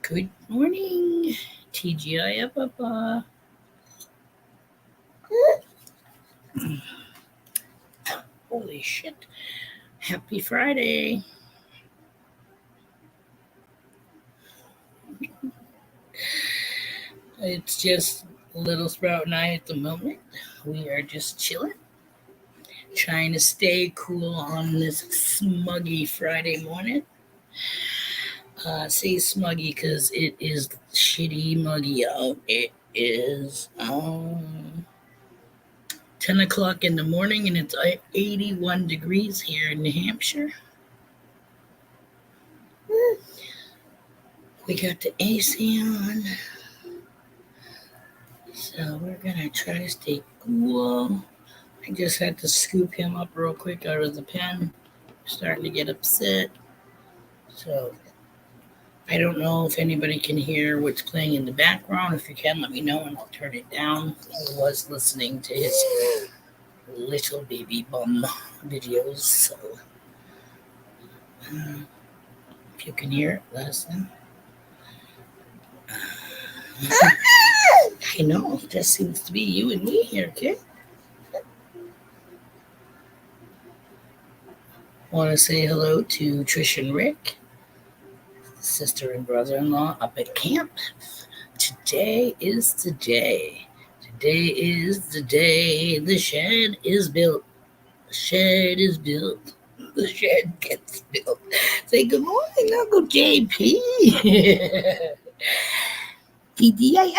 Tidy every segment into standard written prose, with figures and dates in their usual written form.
Good morning, TGIFafah. Holy shit. Happy Friday. It's just Little Sprout and I at the moment. We are just chilling, trying to stay cool on this smuggy Friday morning. Say smuggy because it is shitty muggy out. It is 10 o'clock in the morning and it's 81 degrees here in New Hampshire. We got the AC on. So we're gonna try to stay cool. I just had to scoop him up real quick out of the pen. Starting to get upset. So I don't know if anybody can hear what's playing in the background. If you can, let me know and I'll turn it down. I was listening to his little baby bum videos. So if you can hear it, let us know. I know, it just seems to be you and me here, okay? Want to say hello to Trish and Rick, sister and brother-in-law up at camp. Today is the day. Today is the day the shed is built. The shed is built. The shed gets built. Say good morning, Uncle JP. TGIFafah.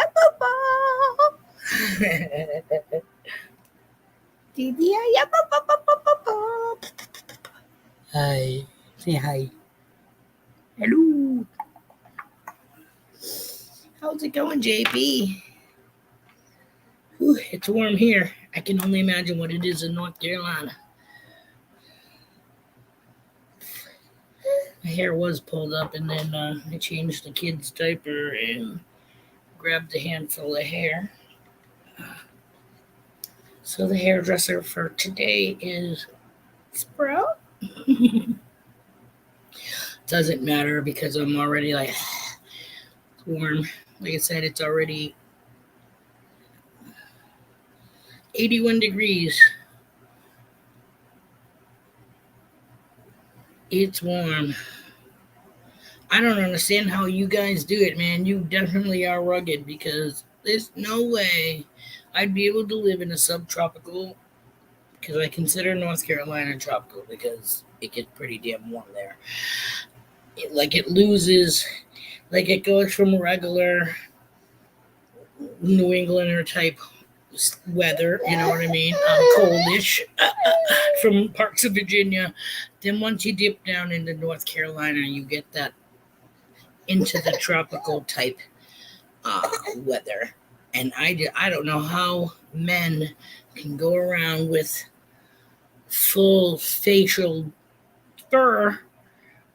TGIFafah. Hi. Say hi. Hello. How's it going, JP? Whew, it's warm here. I can only imagine what it is in North Carolina. My hair was pulled up, and then I changed the kid's diaper and grabbed a handful of hair. So the hairdresser for today is Sprout. Doesn't matter because I'm already like it's warm. Like I said, it's already 81 degrees. It's warm. I don't understand how you guys do it, man. You definitely are rugged because there's no way I'd be able to live in a subtropical, because I consider North Carolina tropical because it gets pretty damn warm there. It loses, like it goes from regular New Englander type weather, you know what I mean? Coldish from parts of Virginia. Then once you dip down into North Carolina, you get that into the tropical type weather. And I don't know how men can go around with full facial fur.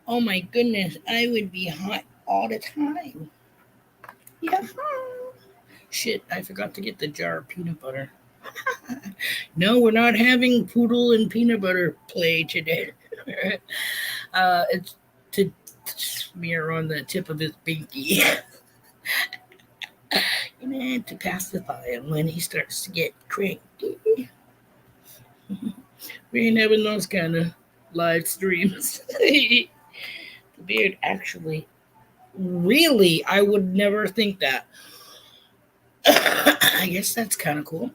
Oh my goodness, I would be hot all the time. Yeah. Shit, I forgot to get the jar of peanut butter. No, we're not having poodle and peanut butter play today. It's to smear on the tip of his pinky. And to pacify him when he starts to get cranky. We ain't having those kind of live streams. The beard actually, really, I would never think that. I guess that's kind of cool.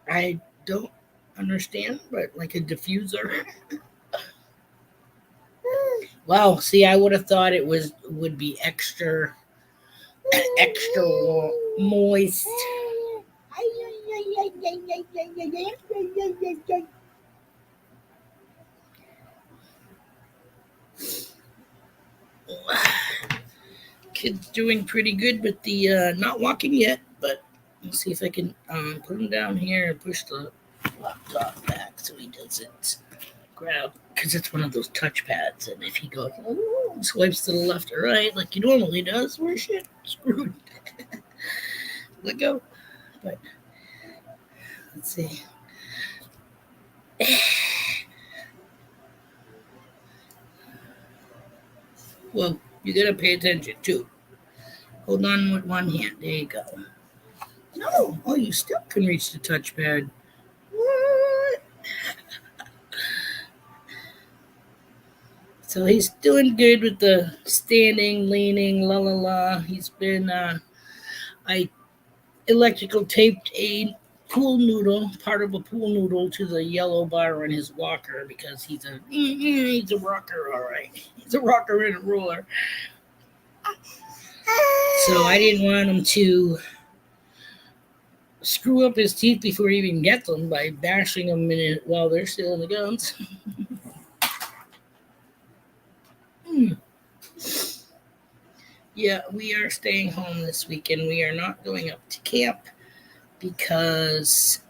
I don't understand, but like a diffuser. Wow, see, I would have thought it would be extra moist. Kid's doing pretty good with the not walking yet, but let's see if I can put him down here and push the laptop back so he doesn't grab, because it's one of those touchpads, and if he goes swipes to the left or right like he normally does, we're shit screwed. Let go. But let's see. Well, you gotta pay attention too. Hold on with one hand. There you go. No. Oh, you still can reach the touchpad. What? So he's doing good with the standing, leaning, la la la. He's been, I electrical taped a pool noodle, part of a pool noodle, to the yellow bar on his walker because he's a rocker, all right. He's a rocker and a roller. So I didn't want him to screw up his teeth before he even gets them by bashing them in it while they're still in the gums. Hmm. Yeah, we are staying home this weekend. We are not going up to camp because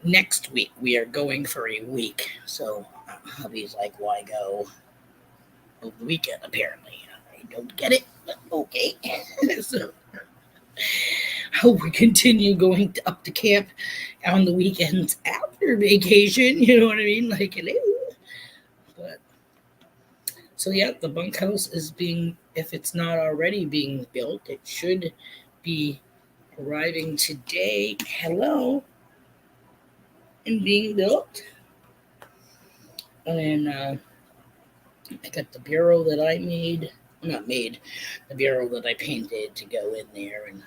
next week we are going for a week. So hubby's like, why go over the weekend? Apparently, I don't get it, but okay. So we continue going up to camp on the weekends after vacation. You know what I mean? Like, hello. But so yeah, the bunkhouse is being, if it's not already being built, it should be arriving today. Hello, and being built. And I got the bureau that I made, not made, the bureau that I painted to go in there, and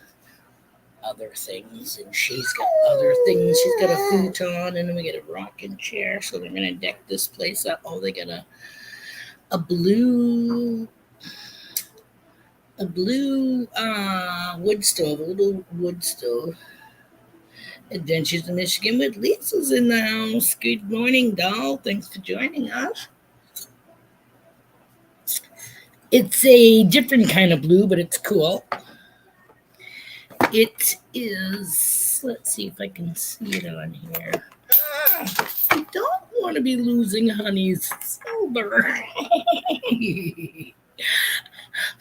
other things. And she's got other things. She's got a futon, and then we get a rocking chair. So they're gonna deck this place up. Oh, they got a blue wood stove, a little wood stove. Adventures in Michigan with Lisa's in the house. Good morning, doll. Thanks for joining us. It's a different kind of blue, but it's cool. It is, let's see if I can see it on here. I don't want to be losing Honey's silver.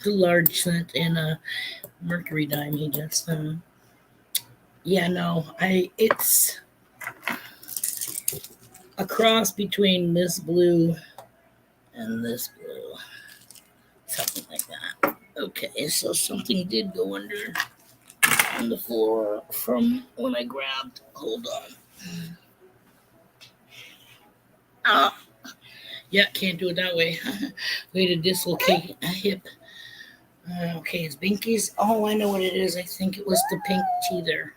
The large scent and a mercury dime he just yeah, no, it's a cross between this blue and this blue. Something like that. Okay, so something did go under on the floor from when I grabbed. Hold on. Ah, yeah, can't do it that way. Way to dislocate a hip. Okay, it's Binky's. Oh, I know what it is. I think it was the pink teether.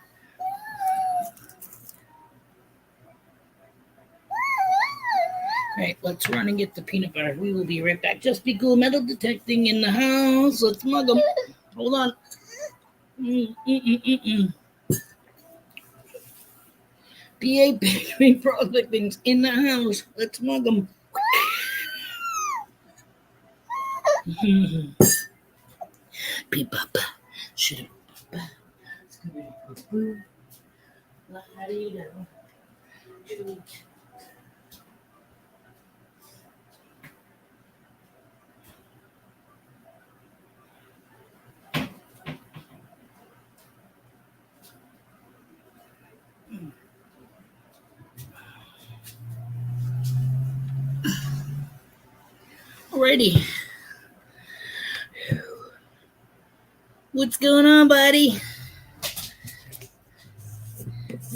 All right, let's run and get the peanut butter. We will be right back. Just be cool. Metal detecting in the house. Let's mug them. Hold on. Mm-mm-mm-mm. PA Bakery prospecting's in the house. Let's mug them. Beep-up. Should have. Alrighty. What's going on, buddy?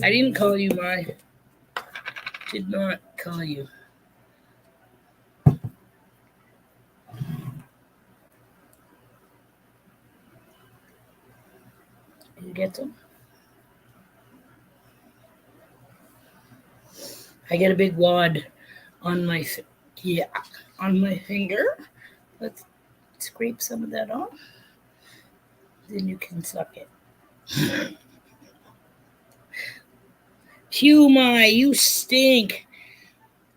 I didn't call you, my. Did not call you. Did you get them? I get a big wad on my on my finger. Let's scrape some of that off. Then you can suck it. Phew, my, you stink.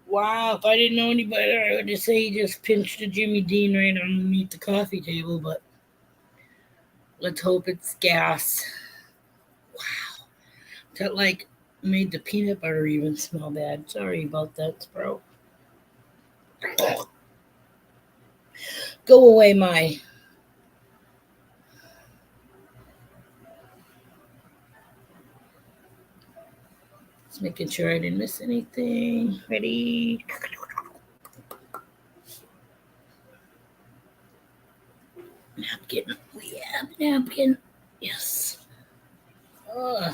Wow, if I didn't know any better, I would just say he just pinched a Jimmy Dean right underneath the coffee table, but let's hope it's gas. Wow. That like made the peanut butter even smell bad. Sorry about that, bro. Go away, my. Just making sure I didn't miss anything. Ready? napkin. We have napkin. Yes. Uh,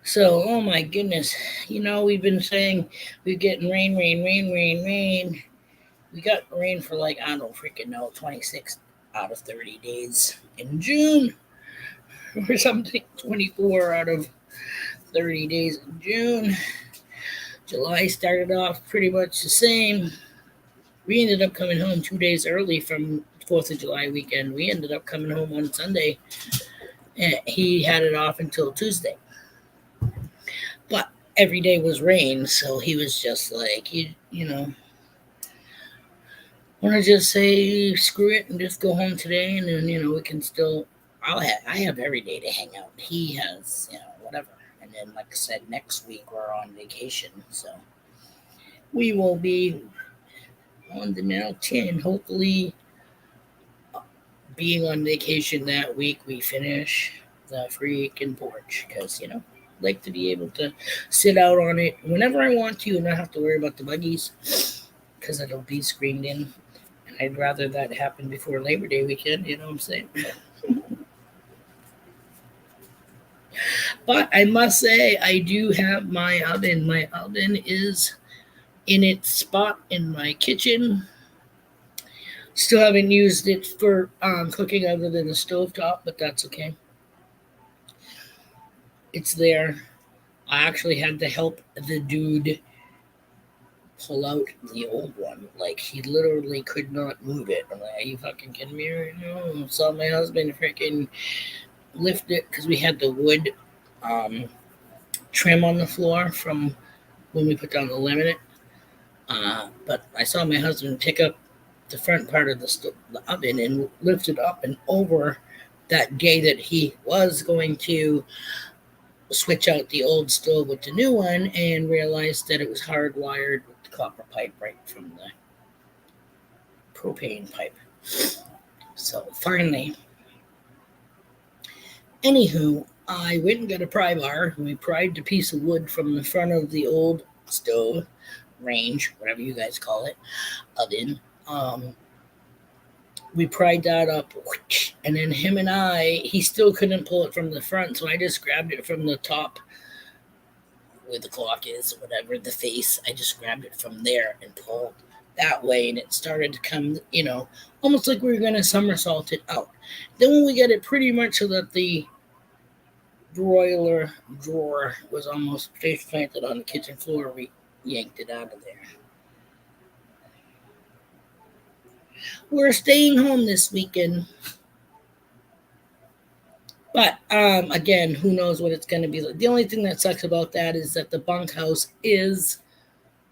so, oh my goodness. We've been saying we're getting rain, rain, rain, rain, rain. We got rain for like, I don't freaking know, 26 out of 30 days in June or something. 24 out of 30 days in June. July started off pretty much the same. We ended up coming home 2 days early from 4th of July weekend. We ended up coming home on Sunday, and he had it off until Tuesday. But every day was rain, so he was just like, want to just say screw it and just go home today, and then we can still. I have every day to hang out. He has whatever, and then like I said, next week we're on vacation, so we will be on the mountain. Hopefully, being on vacation that week, we finish the freaking porch because like to be able to sit out on it whenever I want to and not have to worry about the buggies because it'll be screened in. And I'd rather that happen before Labor Day weekend. You know what I'm saying? But I must say, I do have my oven. My oven is in its spot in my kitchen. Still haven't used it for cooking other than the stovetop, but that's okay. It's there. I actually had to help the dude pull out the old one. Like, he literally could not move it. I'm like, are you fucking kidding me right now? Saw my husband freaking lift it because we had the wood trim on the floor from when we put down the laminate. But I saw my husband pick up the front part of the oven and lift it up and over that day that he was going to switch out the old stove with the new one and realized that it was hardwired with the copper pipe right from the propane pipe. So finally, anywho, I went and got a pry bar. We pried a piece of wood from the front of the old stove, range, whatever you guys call it, oven. We pried that up, and then him and he still couldn't pull it from the front, so I just grabbed it from the top where the clock is, or whatever, the face. I just grabbed it from there and pulled that way, and it started to come, almost like we were going to somersault it out. Then when we got it pretty much so that the broiler drawer was almost face planted on the kitchen floor, we yanked it out of there. We're staying home this weekend. But again, who knows what it's going to be like. The only thing that sucks about that is that the bunkhouse is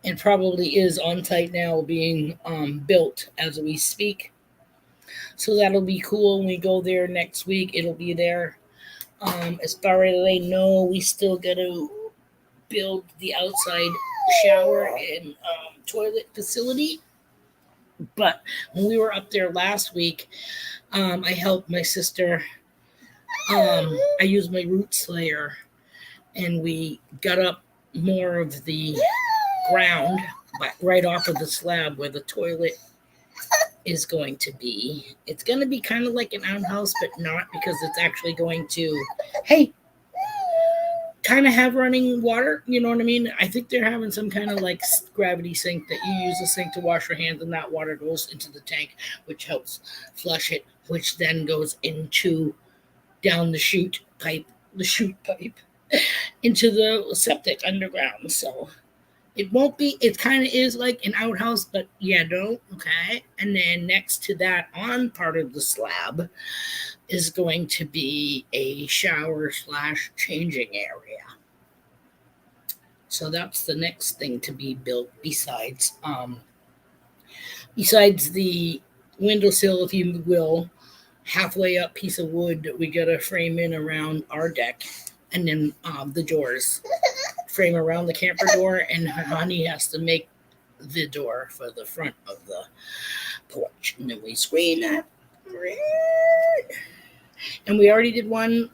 and probably is on site now being built as we speak. So that'll be cool when we go there next week. It'll be there. As far as I know, we still got to build the outside shower and toilet facility. But when we were up there last week, I helped my sister. I used my root slayer, and we got up more of the ground right off of the slab where the toilet is going to be. It's going to be kind of like an outhouse, but not, because it's actually going to, hey, kind of have running water. You know what I mean? I think they're having some kind of like gravity sink that you use the sink to wash your hands, and that water goes into the tank, which helps flush it, which then goes into down the chute pipe into the septic underground. So it won't be, it kind of is like an outhouse, but yeah, no, okay. And then next to that, on part of the slab, is going to be a shower / changing area. So that's the next thing to be built besides the windowsill, if you will, halfway up piece of wood that we gotta frame in around our deck, and then the doors frame around the camper door, and honey has to make the door for the front of the porch, and then we screen that. And we already did one.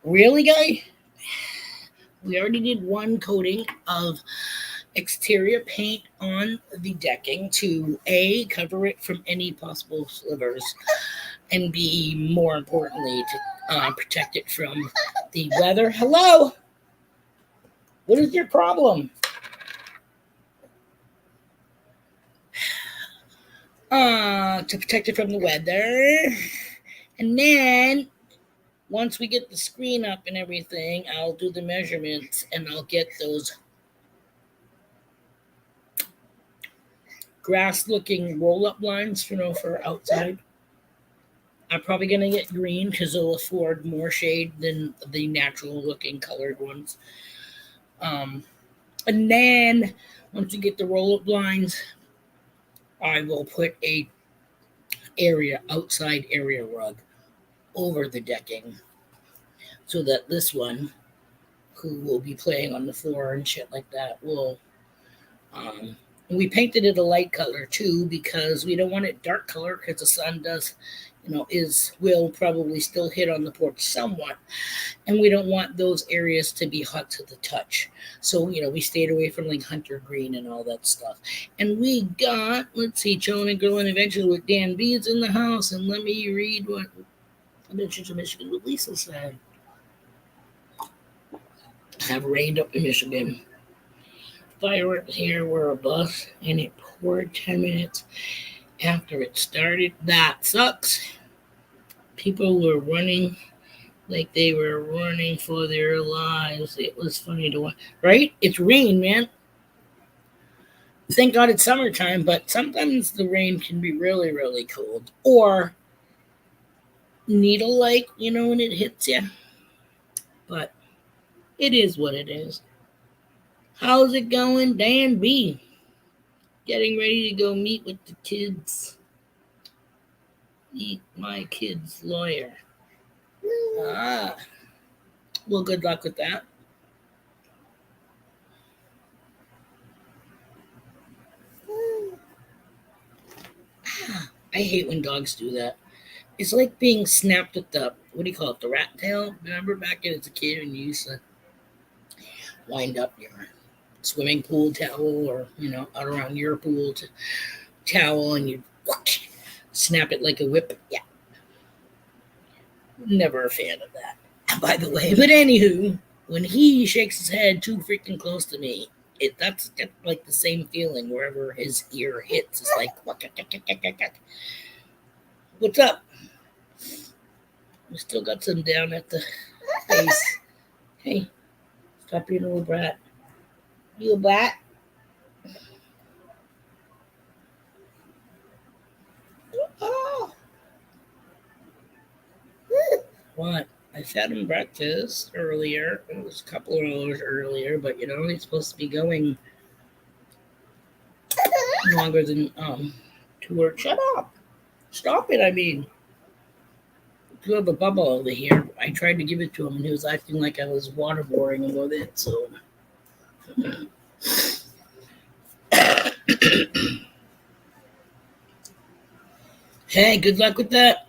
Really, guy? We already did one coating of exterior paint on the decking to A, cover it from any possible slivers, and B, more importantly, to protect it from the weather. Hello? What is your problem? To protect it from the weather. And then once we get the screen up and everything, I'll do the measurements and I'll get those grass looking roll up lines, for outside. I'm probably going to get green because it'll afford more shade than the natural looking colored ones. And then once you get the roll up lines, I will put a outside area rug over the decking so that this one, who will be playing on the floor and shit like that, will. And we painted it a light color too because we don't want it dark color because the sun does, will probably still hit on the porch somewhat, and we don't want those areas to be hot to the touch. So we stayed away from like hunter green and all that stuff. And we got, let's see, Chilling and Grilling Adventures with Dan B's in the house, and let me read what Adventures of Michigan with Lisa said. Have rained up in Michigan. Fireworks here were a bust, and it poured 10 minutes after it started. That sucks. People were running like they were running for their lives. It was funny to watch. Right? It's rain, man. Thank God it's summertime, but sometimes the rain can be really, really cold. Or needle-like, when it hits you. But it is what it is. How's it going, Dan B? Getting ready to go meet with the kids. Meet my kid's lawyer. Well, good luck with that. I hate when dogs do that. It's like being snapped at the, what do you call it, the rat tail? Remember back as a kid when you used to wind up your swimming pool towel or, out around your pool towel and you snap it like a whip? Yeah. Never a fan of that, by the way. But anywho, when he shakes his head too freaking close to me, that's like the same feeling wherever his ear hits. It's like, what's up? We still got some down at the base. Hey, stop being a little brat. You a brat? Oh. What? I fed him breakfast earlier. It was a couple of hours earlier, but he's supposed to be going longer than 2 hours. Shut up! Stop it! I mean, you have a bubble over here. I tried to give it to him, and he was acting like I was waterboarding him with it. So, hey, good luck with that.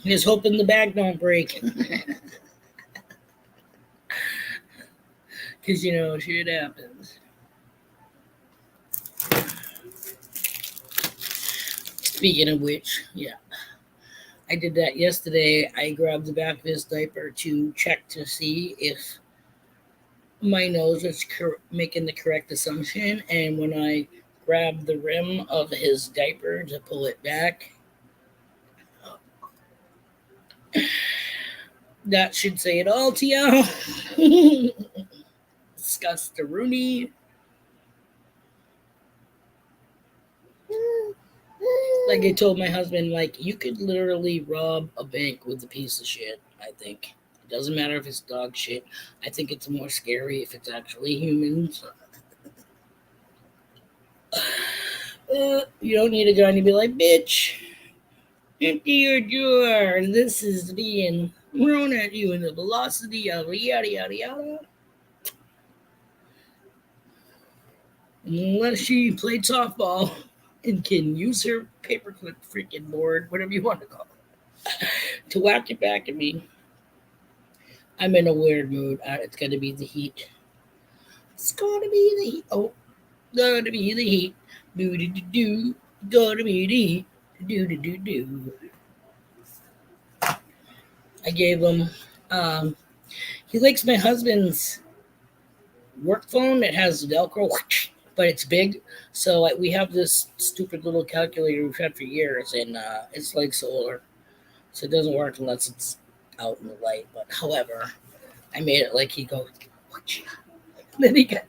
Just hoping the bag don't break. Because, shit happens. Speaking of which, yeah. I did that yesterday. I grabbed the back of his diaper to check to see if my nose was making the correct assumption. And when I grabbed the rim of his diaper to pull it back, that should say it all to you. Disgust-a-rooney. Like I told my husband, like, you could literally rob a bank with a piece of shit, I think. It doesn't matter if it's dog shit. I think it's more scary if it's actually humans. You don't need a gun to be like, bitch, empty your drawer. This is being thrown at you in the velocity of yada yada yada. Unless she played softball and can use her paperclip freaking board, whatever you want to call it, to whack it back at me. I'm in a weird mood. It's got to be the heat. It's got to be the heat. Oh, Gotta be the heat. Do do do do. Gotta be the heat. Do do do do. I gave him. Um, he likes my husband's work phone that has Velcro, but it's big. So we have this stupid little calculator we've had for years, and it's like solar, so it doesn't work unless it's out in the light. But however, I made it like he goes. Then he got,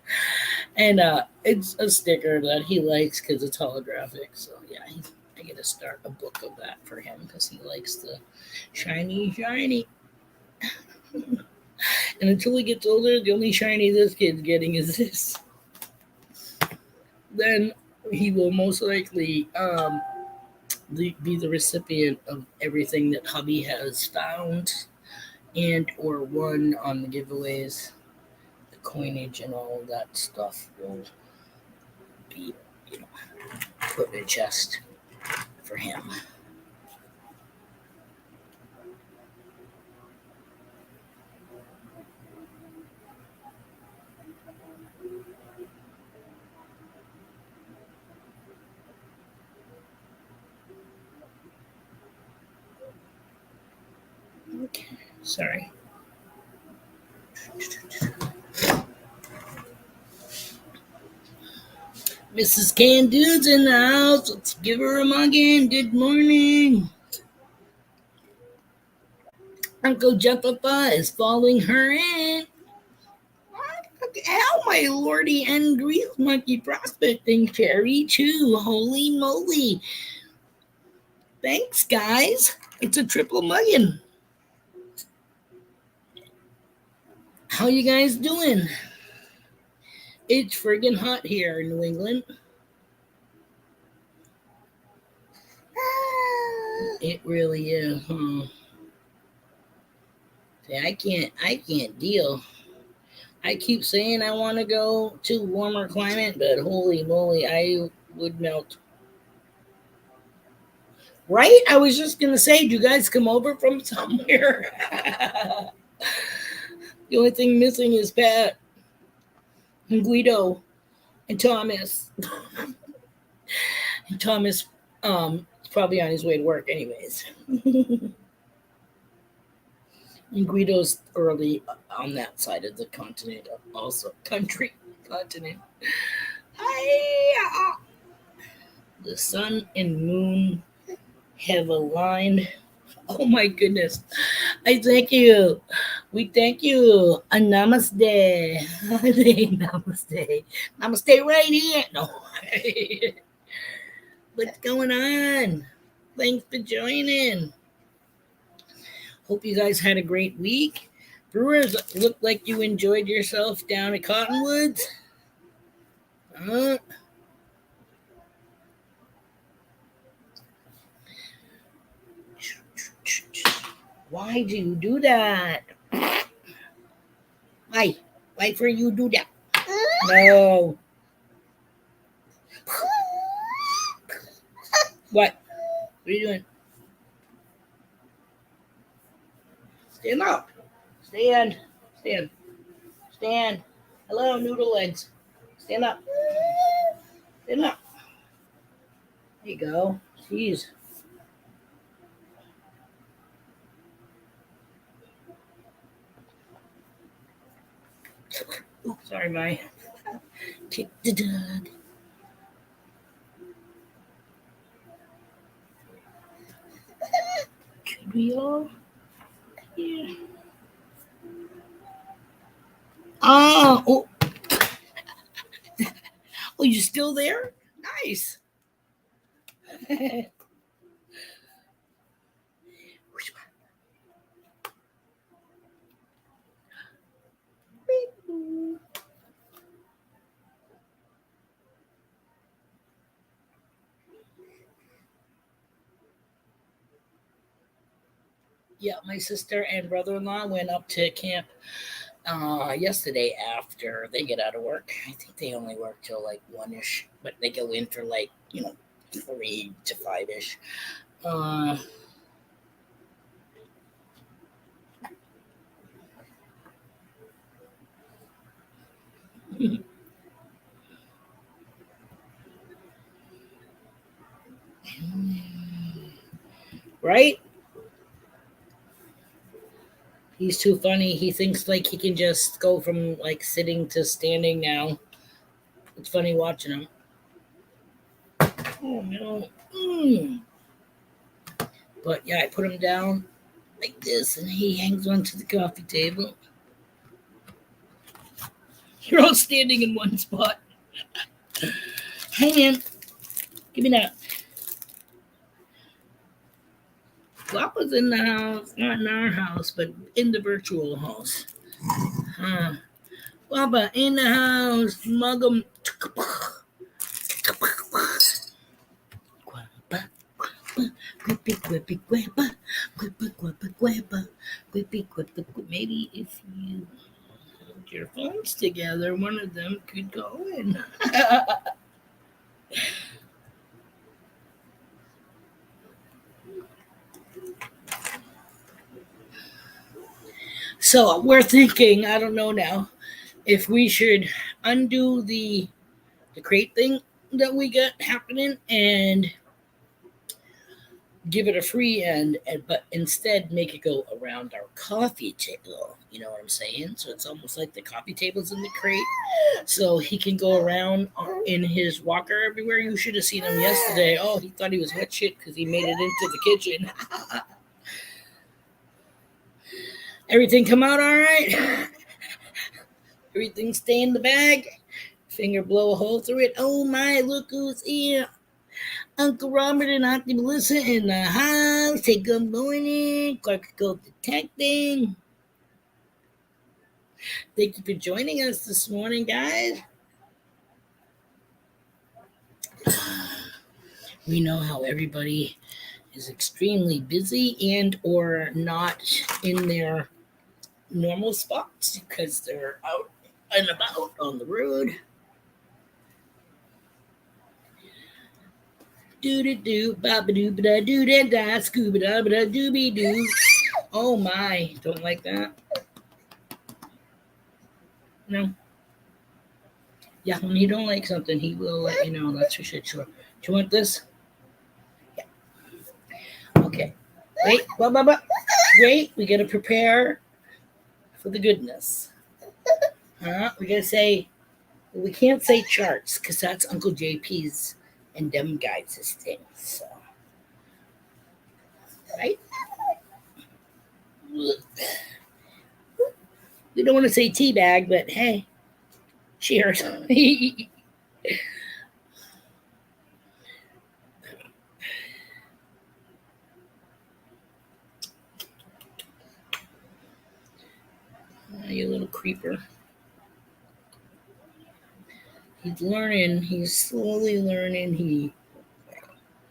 and it's a sticker that he likes because it's holographic. So yeah, I gotta start a book of that for him because he likes the shiny, shiny. And until he gets older, the only shiny this kid's getting is this. Then he will most likely be the recipient of everything that hubby has found and or won on the giveaways. The coinage and all of that stuff will be, you know, put in a chest for him. Okay, sorry. Mrs. Candude's in the house. Let's give her a mug in. Good morning. Uncle TGIFafah is following her in. How my lordy and grief monkey prospecting cherry too. Holy moly. Thanks, guys. It's a triple muggin. How you guys doing? It's friggin' hot here in New England. It really is. See, I can't deal. I keep saying I want to go to warmer climate, but holy moly, I would melt. Right? I was just gonna say, do you guys come over from somewhere? The only thing missing is Pat and Guido and Thomas. And Thomas is probably on his way to work anyways. And Guido's early on that side of the continent, also country continent. I, the sun and moon have aligned. Oh my goodness. I thank you. We thank you. A namaste. Namaste. Namaste right here. No. What's going on? Thanks for joining. Hope you guys had a great week. Brewers, looked like you enjoyed yourself down at Cottonwoods. Uh, why do you do that? Why? Why for you do that? No. What? What are you doing? Stand up. Stand. Stand. Stand. Hello, noodle legs. Stand up. Stand up. There you go. Jeez. Oops, sorry, my kick the dog. Could we all? Yeah. Ah, oh, oh, you still there? Nice. Yeah, my sister and brother-in-law went up to camp yesterday after they get out of work. I think they only work till like 1ish, but they go in for like 3 to 5ish. Uh, right? He's too funny. He thinks like he can just go from like sitting to standing now. It's funny watching him. Oh no. But yeah, I put him down like this and he hangs onto the coffee table. You're all standing in one spot. Hey man, give me that. Guapa's in the house, not in our house, but in the virtual house. Huh. Guapa in the house, mug 'em. Guapa, quippy, quippy, guapa, guapa, guapa, guapa, quippy, quippy, maybe if you hold your phones together, one of them could go in. So we're thinking, I don't know now, if we should undo the crate thing that we got happening and give it a free end, but instead make it go around our coffee table. You know what I'm saying? So it's almost like the coffee table's in the crate, so he can go around in his walker everywhere. You should have seen him yesterday. Oh, he thought he was wet shit because he made it into the kitchen. Everything come out all right? Everything stay in the bag? Finger blow a hole through it. Oh my, look who's here. Uncle Robert and Auntie Melissa in the house. Say good morning. Clark Go Detecting. Thank you for joining us this morning, guys. We know how everybody is extremely busy and or not in their normal spots because they're out and about on the road. Do do do, ba ba doo ba da doo da da, scuba da ba da dooby doo. Oh my, don't like that. No. Yeah, when you don't like something, he will let you know. That's for sure. Do you want this? Yeah. Okay. Wait, wait. We gotta prepare for the goodness. We gotta say. We can't say charts because that's Uncle JP's and them guys' thing. So, right? We don't want to say teabag, but hey, cheers. You little creeper. He's learning. He's slowly learning.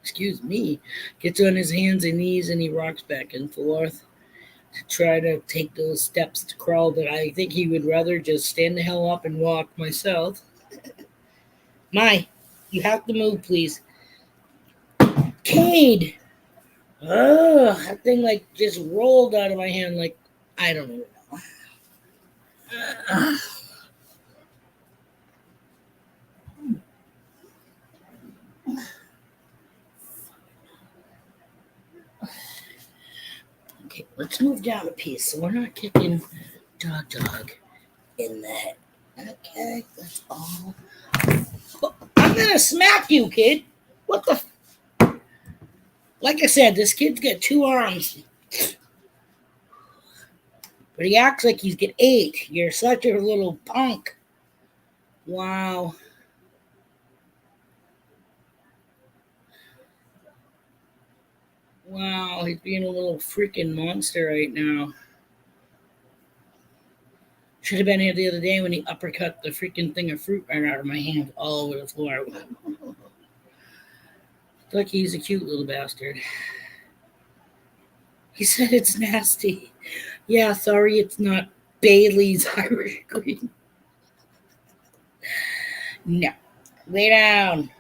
Excuse me, gets on his hands and knees and he rocks back and forth to try to take those steps to crawl. But I think he would rather just stand the hell up and walk myself. My, you have to move, please. Cade! Oh, that thing like just rolled out of my hand like I don't know. Okay, let's move down a piece so we're not kicking dog in the head. Okay, that's all. I'm gonna smack you, kid. What the? Like I said, this kid's got 2 arms, but he acts like he's got 8. You're such a little punk. Wow. Wow, he's being a little freaking monster right now. Should have been here the other day when he uppercut the freaking thing of fruit right out of my hand all over the floor. Like he's a cute little bastard. He said it's nasty. Yeah, sorry, it's not Bailey's Irish Cream. No. Lay down.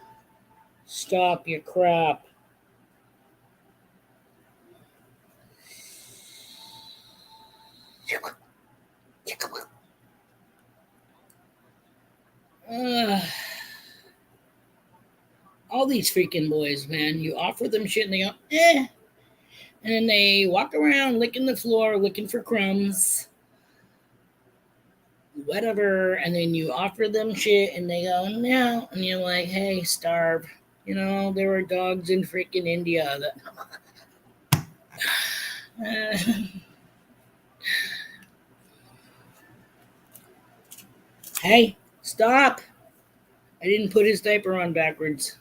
Stop your crap. All these freaking boys, man. You offer them shit and they go, eh. And then they walk around licking the floor, looking for crumbs, whatever. And then you offer them shit and they go, no. And you're like, hey, starve. There were dogs in freaking India that. Hey, stop. I didn't put his diaper on backwards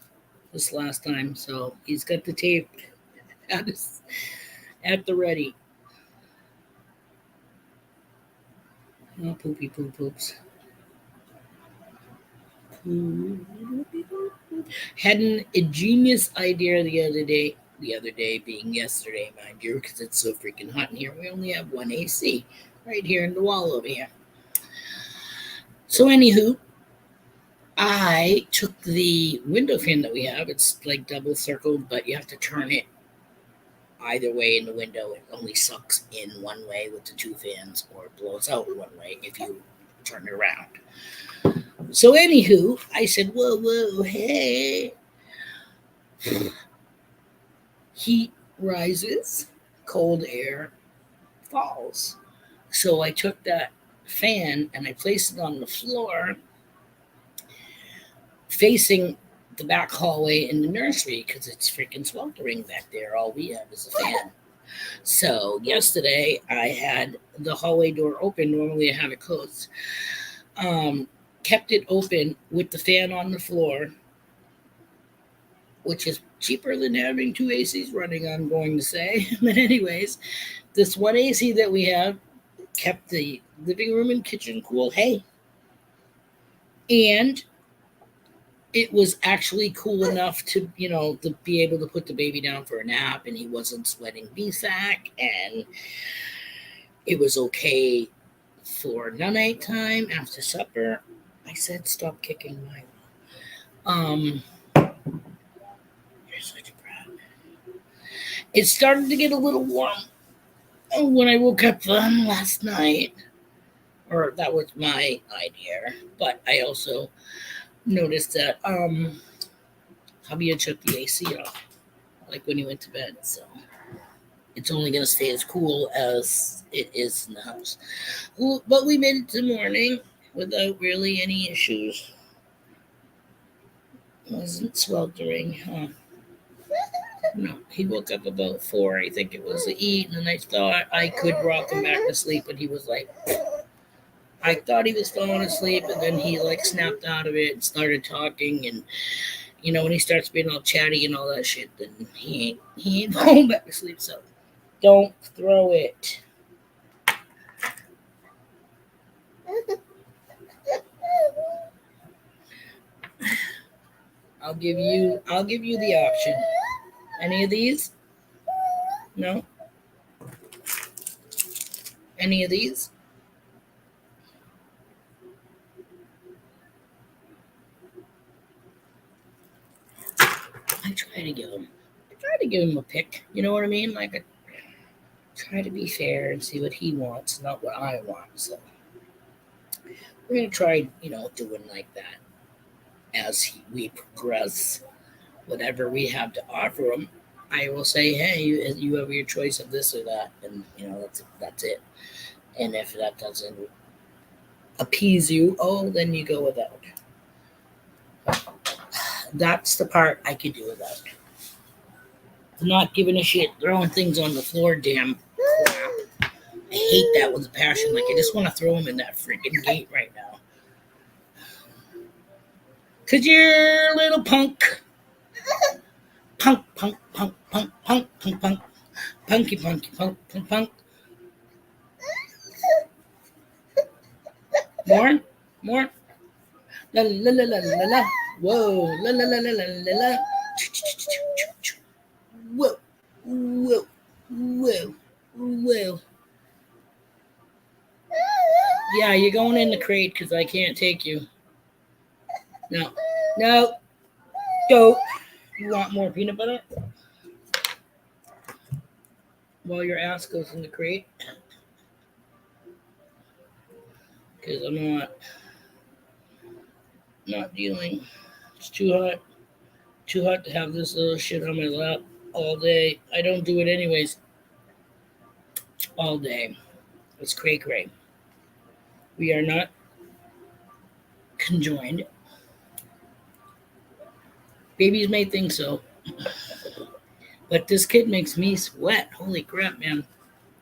this last time, so he's got the tape at, at the ready. Oh, poopy poop poops. Had an ingenious idea the other day. The other day being yesterday, mind you, because it's so freaking hot in here. We only have one AC right here in the wall over here. So, anywho, I took the window fan that we have. It's like double circled, but you have to turn it either way in the window. It only sucks in one way with the two fans, or it blows out one way if you turn it around. So, anywho, I said, whoa, hey. Heat rises, cold air falls. So I took that fan and I placed it on the floor facing the back hallway in the nursery because it's freaking sweltering back there. All we have is a fan. So yesterday I had the hallway door open. Normally I have it closed. Kept it open with the fan on the floor, which is cheaper than having two ACs running, I'm going to say. But anyways, this one AC that we have kept the living room and kitchen cool. Hey. And it was actually cool enough to, to be able to put the baby down for a nap, and he wasn't sweating BSAC, and it was okay for night time after supper. I said, stop kicking my you're such a brat. It started to get a little warm when I woke up last night, or that was my idea, but I also noticed that hubby had shut the AC off, like when he went to bed, so it's only going to stay as cool as it is in the house. But we made it to morning without really any issues. It wasn't sweltering, huh? No, he woke up about 4, I think it was, to eat, and then I thought I could rock him back to sleep, but he was like, I thought he was falling asleep, and then he like snapped out of it and started talking, and when he starts being all chatty and all that shit, then he ain't falling back to sleep. So don't throw it. I'll give you the option. Any of these? No? Any of these? I try to give him a pick. You know what I mean? Like, I try to be fair and see what he wants, not what I want. So we're gonna try, doing like that as we progress. Whatever we have to offer him, I will say, hey, you have your choice of this or that, and that's it. And if that doesn't appease you, oh, then you go without. That's the part I could do without. Not giving a shit, throwing things on the floor, damn crap. I hate that with a passion. Like, I just want to throw them in that freaking gate right now. Cause you're a little punk. Punk, punk, punk, punk, punk, punk, punk. Punky, punky, punk, punk, punk. More? La la la la la la. Whoa. La la la la la la la. Whoa. Whoa. Whoa. Whoa. Yeah, you're going in the crate because I can't take you. No. Don't. You want more peanut butter? Well, your ass goes in the crate. Because I'm not dealing. It's too hot. Too hot to have this little shit on my lap all day. I don't do it anyways. all day. It's cray cray. We are not conjoined. Babies may think so, but this kid makes me sweat. Holy crap, man.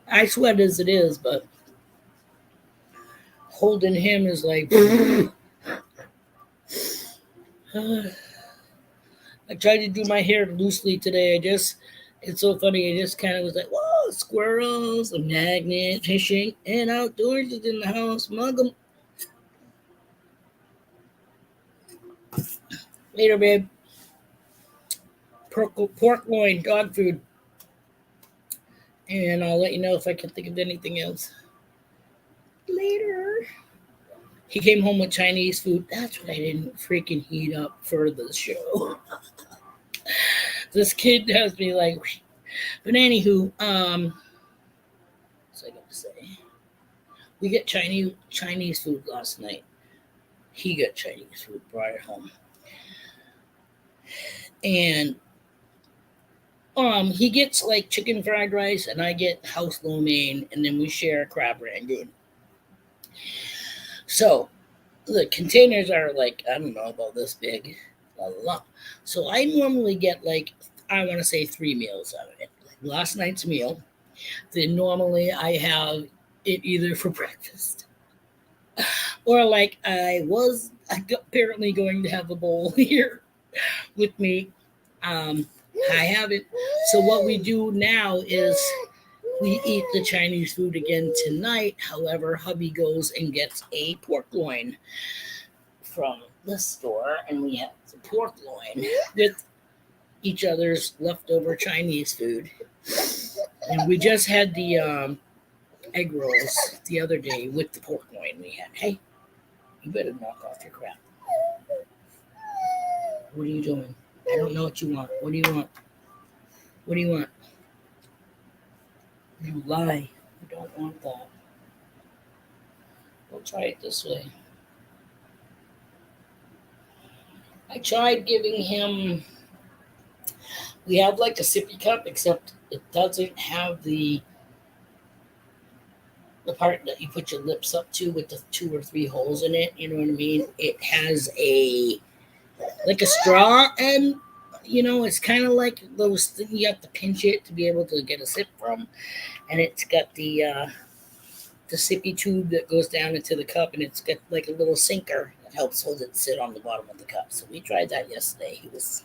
I sweat as it is, but holding him is like. I tried to do my hair loosely today. It's so funny. I just kind of was like, whoa, squirrels, a magnet, fishing, and outdoors is in the house. Mug 'em. Later, babe. Pork loin, dog food. And I'll let you know if I can think of anything else. Later. He came home with Chinese food. That's what I didn't freaking heat up for the show. This kid has me like, but anywho, what's I gonna say? We get Chinese food last night. He got Chinese food, brought it home, and he gets like chicken fried rice, and I get house lo mein, and then we share a crab rangoon. So the containers are like, I don't know, about this big. Blah, blah, blah. So I normally get like, I want to say 3 meals out of it. Like last night's meal, then normally I have it either for breakfast or like I was apparently going to have a bowl here with me. I haven't. So what we do now is we eat the Chinese food again tonight. However, hubby goes and gets a pork loin from the store, and we have the pork loin with each other's leftover Chinese food. And we just had the egg rolls the other day with the pork loin we had. Hey, you better knock off your crap. What are you doing? I don't know what you want. What do you want? What do you want? You lie. You don't want that. We'll try it this way. I tried giving him. We have like a sippy cup, except it doesn't have the part that you put your lips up to with the 2 or 3 holes in it. You know what I mean? It has a like a straw, and it's kind of like those things you have to pinch it to be able to get a sip from, and it's got the sippy tube that goes down into the cup, and it's got like a little sinker that helps hold it sit on the bottom of the cup. So we tried that yesterday. He was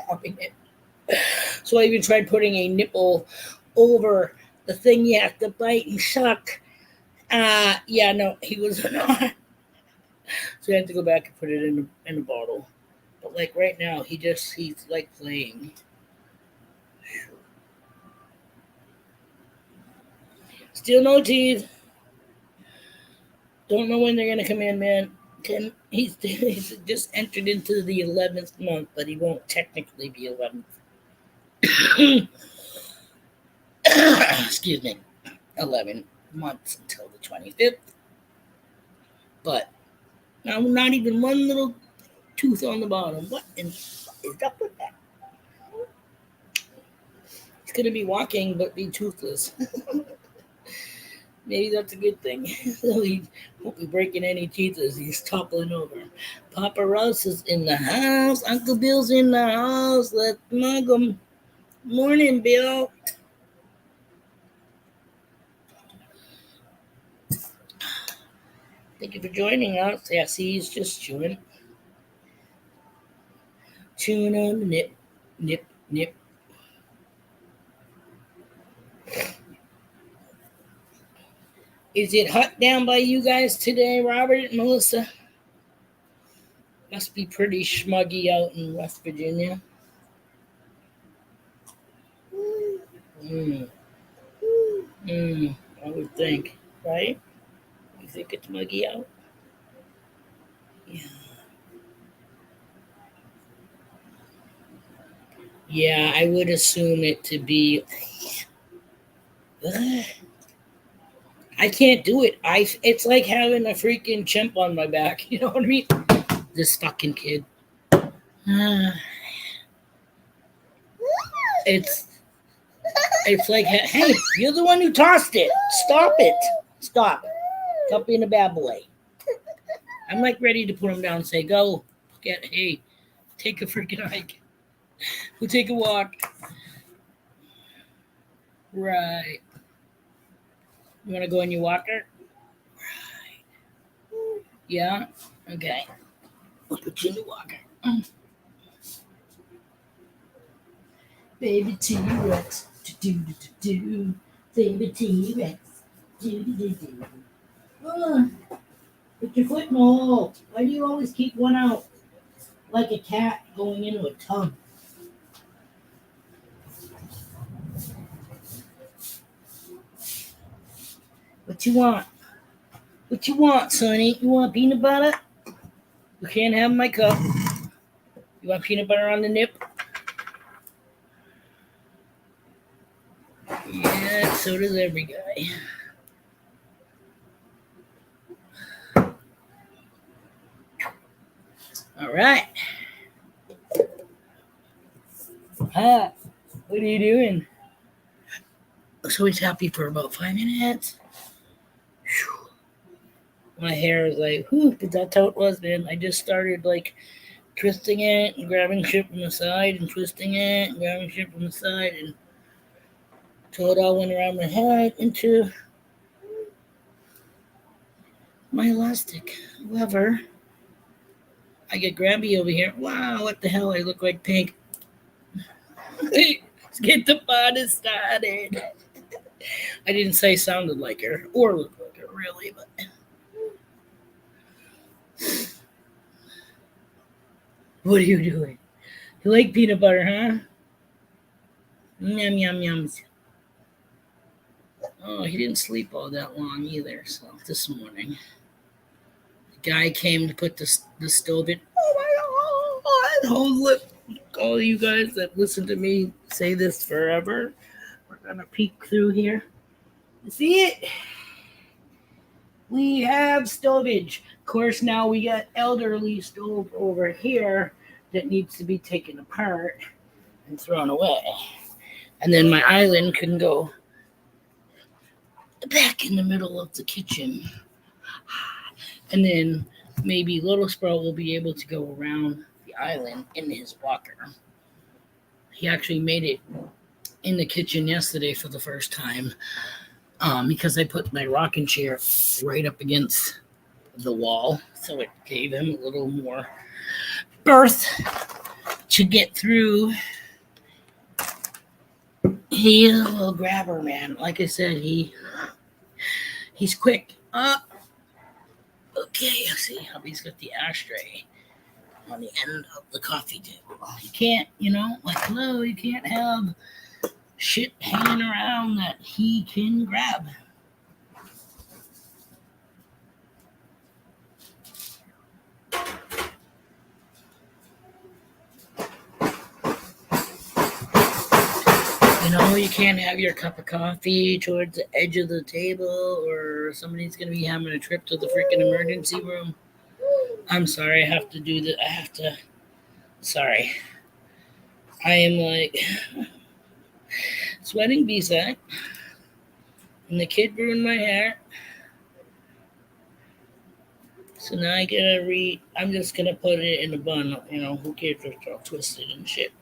having it. So I even tried putting a nipple over the thing you have to bite and suck. Yeah, no, he was not. So I had to go back and put it in a bottle. But like right now, he's like playing. Still no teeth. Don't know when they're gonna come in, man. He's just entered into the 11th month, but he won't technically be 11th. Excuse me, 11 months until the 25th. But now, not even one little tooth on the bottom. What is up with that? He's gonna be walking but be toothless. Maybe that's a good thing. So he won't be breaking any teeth as he's toppling over. Papa Ross is in the house. Uncle Bill's in the house. Let's mug him. Morning, Bill. Thank you for joining us. Yeah, see, he's just chewing. Chewing on the nip, nip, nip. Is it hot down by you guys today, Robert and Melissa? Must be pretty schmuggy out in West Virginia. I would think, right? You think it's muggy out? Yeah. Yeah, I would assume it to be. I can't do it. It's like having a freaking chimp on my back. You know what I mean? This fucking kid. It's It's like, hey, you're the one who tossed it. Stop it. Stop. Stop being a bad boy. I'm like ready to put him down and say, go. Hey, take a freaking hike. We'll take a walk. Right. You want to go in your walker? Right. Yeah? Okay. I'll put you in the walker. Baby T-Rex. Do-do-do-do-do. Baby T-Rex. Do-do-do-do. Put your foot in the hole. Why do you always keep one out? Like a cat going into a tub. What you want? What you want, Sonny? You want peanut butter? You can't have my cup. You want peanut butter on the nip? Yeah, so does every guy. All right. Hi. What are you doing? So he's happy for about 5 minutes. Whew. My hair is like, whew, that's how it was, man. I just started like twisting it and grabbing shit from the side and twisting it and grabbing shit from the side and until it all went around my head into my elastic. However, I get grabby over here. Wow, what the hell? I look like pink. Let's get the party started. I didn't say sounded like her or looked like her, really, but. What are you doing? You like peanut butter, huh? Yum, yum, yums. Oh, he didn't sleep all that long either, so this morning. The guy came to put the stove in. Oh my God! Look, all you guys that listen to me say this forever, we're going to peek through here. You see it? We have stovage. Of course, now we got elderly stove over here that needs to be taken apart and thrown away. And then my island can go back in the middle of the kitchen. And then maybe Little Sprout will be able to go around the island in his walker. He actually made it in the kitchen yesterday for the first time because I put my rocking chair right up against the wall. So it gave him a little more berth to get through. He's a little grabber, man. Like I said, he's quick. Okay, see, hubby's got the ashtray on the end of the coffee table. You can't, like, hello, you can't have shit hanging around that he can grab. You can't have your cup of coffee towards the edge of the table or somebody's going to be having a trip to the freaking emergency room. I'm sorry, I have to do that. Sorry. I am like sweating BSAC. And the kid ruined my hair. So now I gotta I'm just gonna put it in a bun. Who cares if it's all twisted and shit.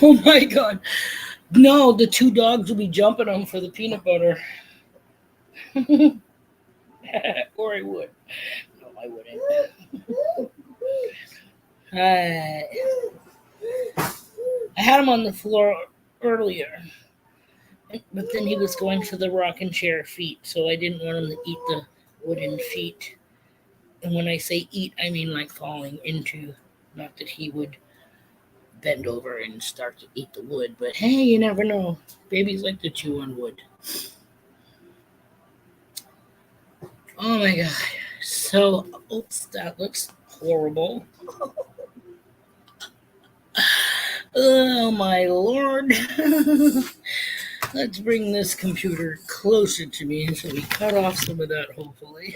Oh my God. No, the two dogs will be jumping on for the peanut butter. Or I would. No, I wouldn't. I had him on the floor earlier, but then he was going for the rocking chair feet, so I didn't want him to eat the wooden feet. And when I say eat, I mean like falling into, not that he would bend over and start to eat the wood, but hey, you never know. Babies like to chew on wood. Oh my God. So, oops, that looks horrible. Oh my Lord. Let's bring this computer closer to me so we cut off some of that, hopefully.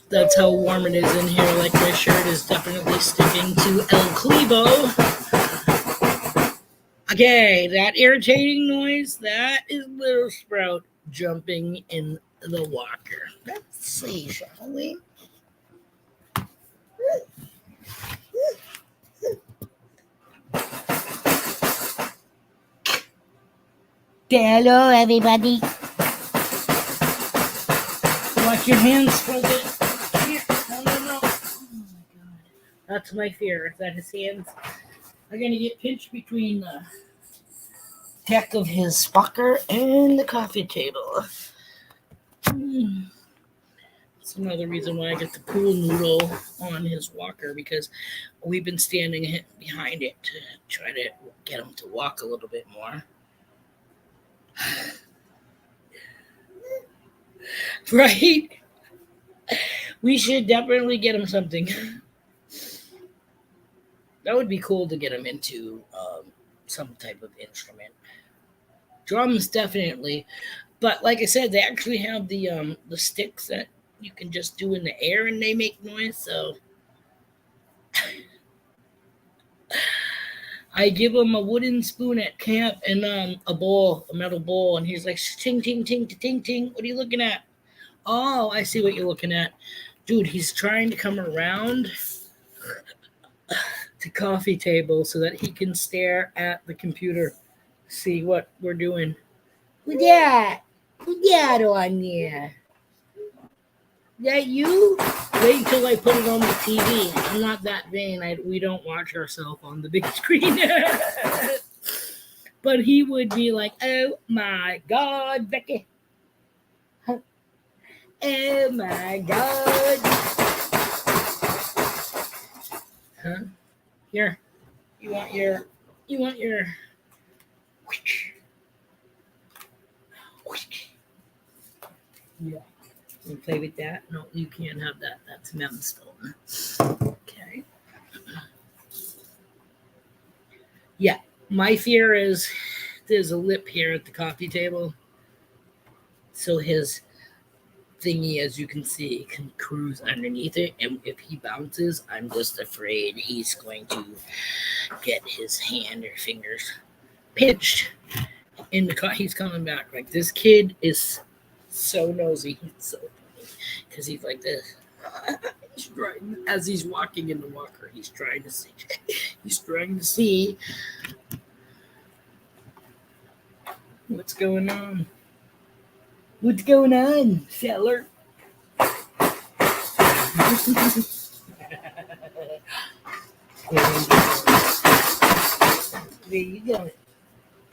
That's how warm it is in here. Like my shirt is definitely sticking to El Clivo. Okay, that irritating noise, that is Little Sprout jumping in the walker. Let's see, shall we? Hello, everybody. Watch your hands, Frozen. Here, no. Oh my god. That's my fear, that his hands are going to get pinched between the deck of his spucker and the coffee table. That's another reason why I get the pool noodle on his walker, because we've been standing behind it to try to get him to walk a little bit more. Right? We should definitely get him something. That would be cool to get him into some type of instrument. Drums, definitely. But like I said, they actually have the sticks that you can just do in the air and they make noise. So I give him a wooden spoon at camp and a metal bowl, and he's like ting ting ting ting ting. What are you looking at? Oh, I see what you're looking at, dude. He's trying to come around the coffee table so that he can stare at the computer, see what we're doing. Who's that? Who's that on there? That you? Wait until I put it on the TV. I'm not that vain. We don't watch ourselves on the big screen. But he would be like, "Oh my God, Becky! Oh my God!" Huh? Here, you want your. Yeah. You play with that? No, you can't have that. That's memstone. Okay. Yeah. My fear is there's a lip here at the coffee table. So his thingy, as you can see, can cruise underneath it. And if he bounces, I'm just afraid he's going to get his hand or fingers pinched in the car. He's coming back. Like, this kid is so nosy. He's so funny. Because he's like this. He's trying, as he's walking in the walker, he's trying to see. He's trying to see what's going on. What's going on, feller? Where you going?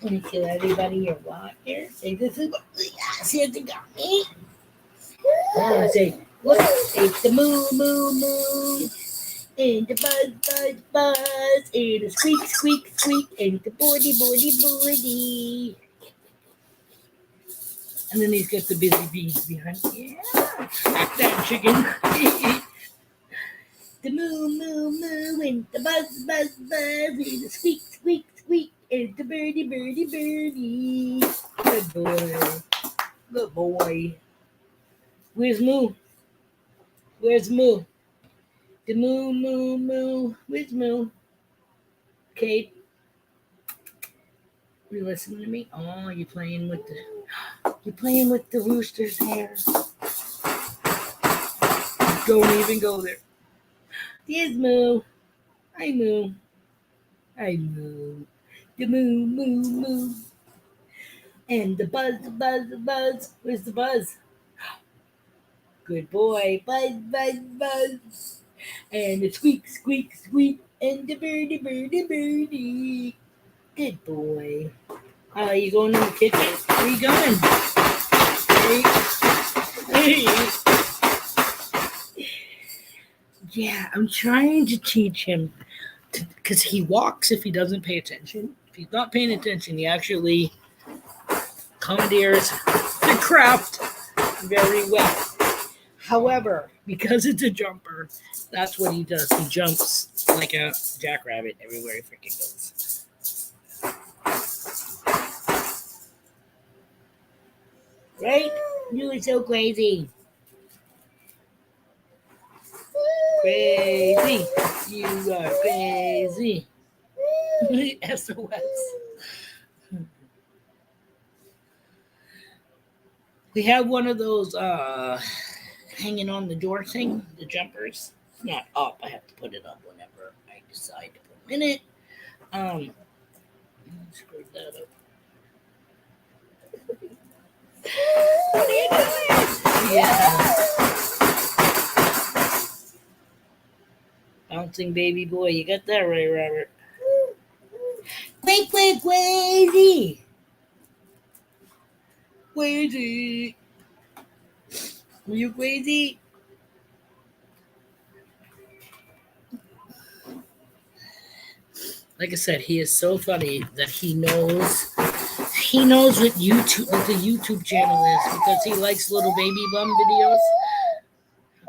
Let me tell everybody your walker. Say, this is what Santa got me. Say, look, it's the moo, and the buzz, and the squeak, and the boardy. And then he's got the busy bees behind. Yeah, smack that chicken. The moo, and the buzz, and the squeak, and the birdie. Good boy. Where's Moo? The moo. Where's Moo? Kate, you listening to me? Oh, you're playing with the rooster's hair. Don't even go there. There's Moo. Hi, Moo. The moo. And the buzz. Where's the buzz? Good boy. Buzz. And the squeak. And the birdie. Good boy. You going in the kitchen? Where you going? Hey. Yeah, I'm trying to teach him because he walks if he doesn't pay attention. If he's not paying attention, he actually commandeers the craft very well. However, because it's a jumper, that's what he does. He jumps like a jackrabbit everywhere he freaking goes. Right? You are so crazy. crazy. You are crazy. SOS. We have one of those hanging on the door thing, the jumpers. It's not up. I have to put it up whenever I decide to put them in it. Screwed that up. What are you doing? Yeah. Bouncing baby boy. You got that right, Robert. Crazy. Crazy. Are you crazy? Like I said, he is so funny that he knows what the YouTube channel is because he likes little baby bum videos.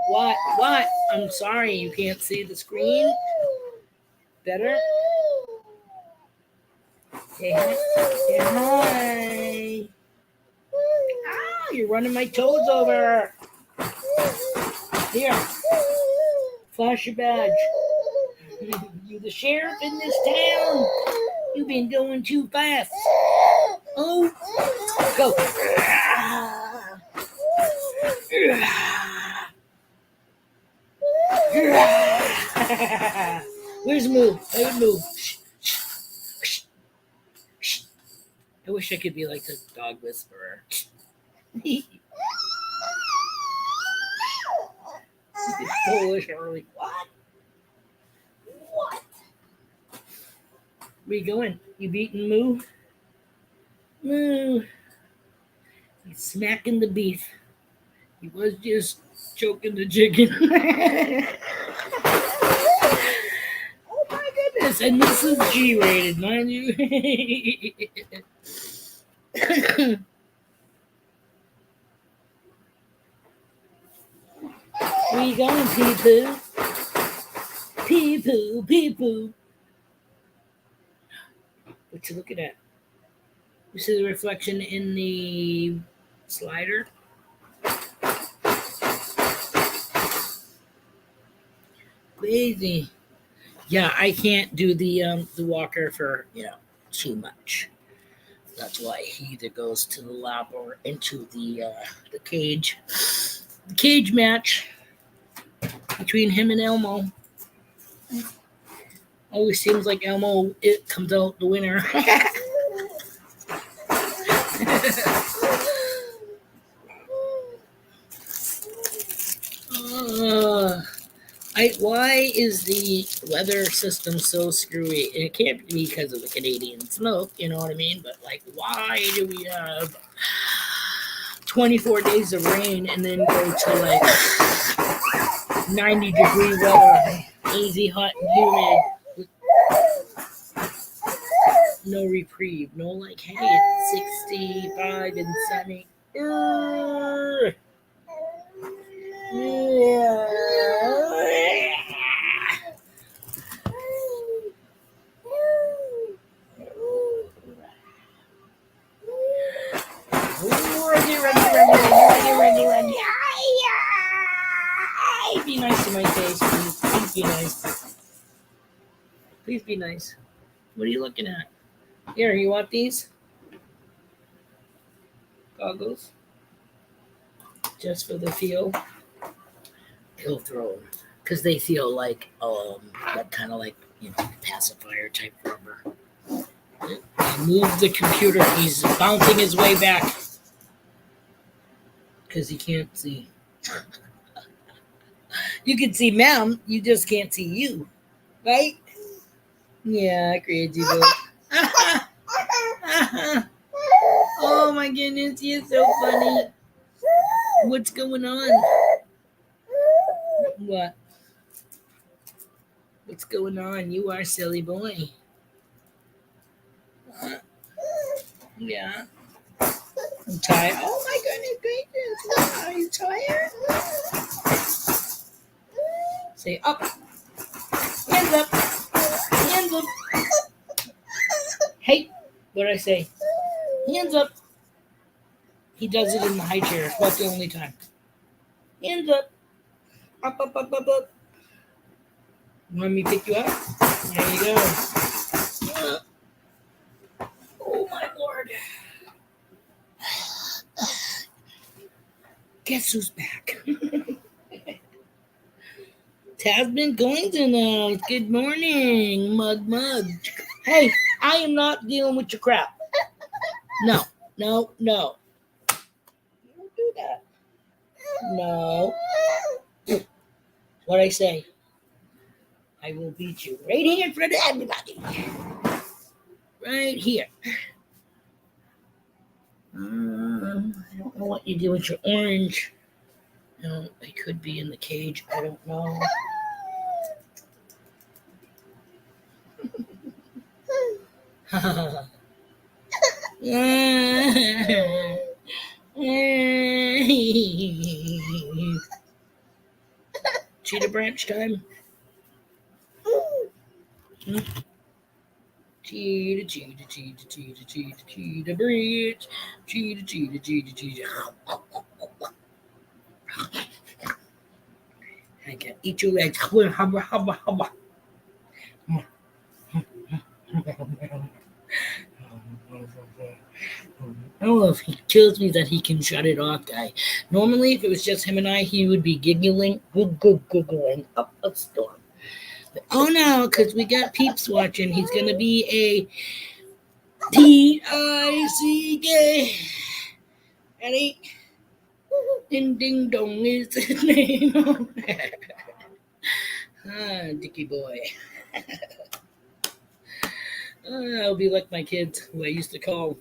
What? I'm sorry, you can't see the screen. Better? Say hi. Say hi. Ah, you're running my toes over. Here. Flash your badge. You the sheriff in this town. You've been going too fast. Oh, go. Where's Moo? I would move. I wish I could be like the dog whisperer. Polish early. What? What? Where you going? You beating Moo? Moo. He's smacking the beef. He was just choking the chicken. Oh my goodness. And this is G-rated, mind you. Where you going, pee-poo? Pee-poo, pee-poo. What you looking at? You see the reflection in the slider? Crazy. Yeah, I can't do the walker for too much. That's why he either goes to the lap or into the cage. The cage match between him and Elmo. Always seems like Elmo comes out the winner. Why is the weather system so screwy? It can't be because of the Canadian smoke, you know what I mean? But like, why do we have 24 days of rain and then go to like 90-degree weather, hazy, hot, and humid, with no reprieve, no like, hey, it's 65 and sunny. Yeah. Run. Be nice to my face, please. Please be nice. Please be nice. What are you looking at? Here, you want these? Goggles? Just for the feel? He'll throw them. Because they feel like, kind of like, pacifier type rubber. Move the computer. He's bouncing his way back. Because he can't see. You can see ma'am, you just can't see you. Right? Yeah, crazy boy. Oh my goodness, you're so funny. What's going on? What? What's going on? You are a silly boy. Yeah. I'm tired. Oh my goodness gracious. Are you tired? Say up. Hands up. Hands up. Hey, what did I say? Hands up. He does it in the high chair. It's about the only time. Hands up. Up. You want me to pick you up? There you go. Oh my lord. Guess who's back? Tasman going tonight. Good morning, Mug. Hey, I am not dealing with your crap. No. You don't do that. No. What I say? I will beat you right here in front of everybody. Right here. I don't know what you do with your orange. No, they could be in the cage. I don't know. Cheetah branch time. Cheetah branch. Cheetah. I can eat your legs. I don't know if he kills me that he can shut it off, guy. Normally, if it was just him and I, he would be giggling up a storm. But, oh no, because we got peeps watching. He's going to be a T-I-C-K. Ready? Ding dong is his name. Dicky boy. I'll be like my kids, who I used to call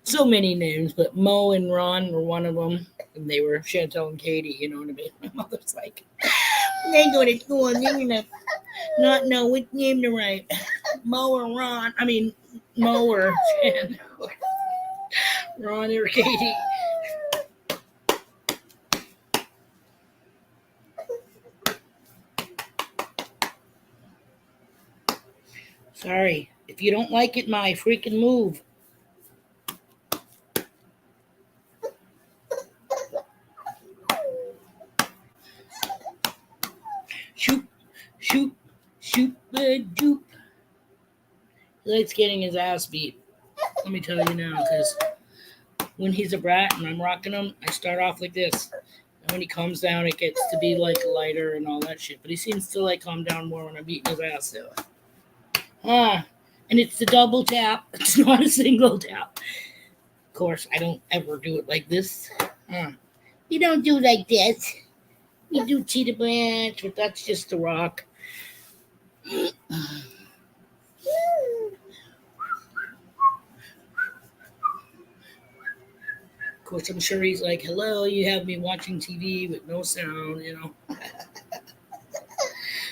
so many names, but Mo and Ron were one of them. And they were Chantel and Katie, you know what I mean? My mother's like, they go to school and they're going to not know which name to write. Mo or Ron. I mean, Mo or Chantel. Ron or Katie. Sorry. If you don't like it, my freaking move. Shoot, joop. He likes getting his ass beat. Let me tell you now, because when he's a brat and I'm rocking him, I start off like this. And when he calms down, it gets to be like lighter and all that shit. But he seems to like calm down more when I'm beating his ass, so. And it's the double tap. It's not a single tap. Of course, I don't ever do it like this. You don't do like this. You do cheetah branch, but that's just the rock. Of course, I'm sure he's like, hello, you have me watching TV with no sound, you know.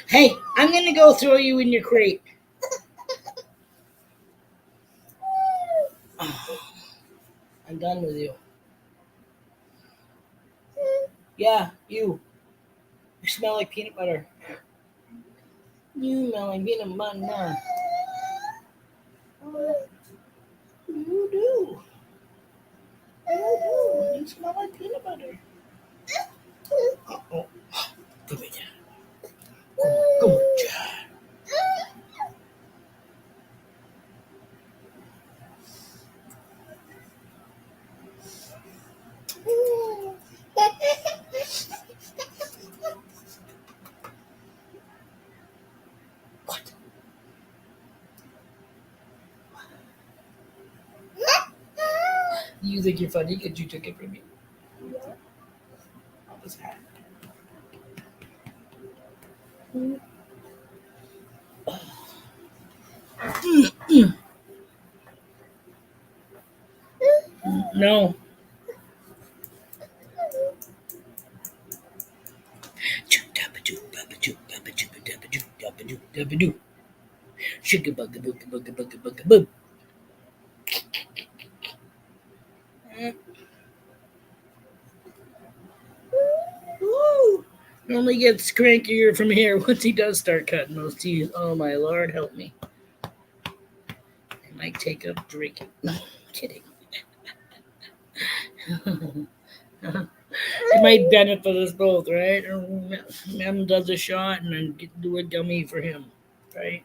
Hey, I'm going to go throw you in your crate. Oh, I'm done with you. Yeah, you. You smell like peanut butter. You smell like peanut butter now. You do. You smell like peanut butter. Uh-oh. Come here. Come on, John. What? You think you're funny because you took it from me? What was that? No. Sugar bugga bugga bugga bugga bugga bug. Normally gets crankier from here once he does start cutting those teeth. Oh my lord, help me. I might take up drinking. No, I'm kidding. It might benefit us both, right? Or Mem does a shot and then do a gummy for him, right?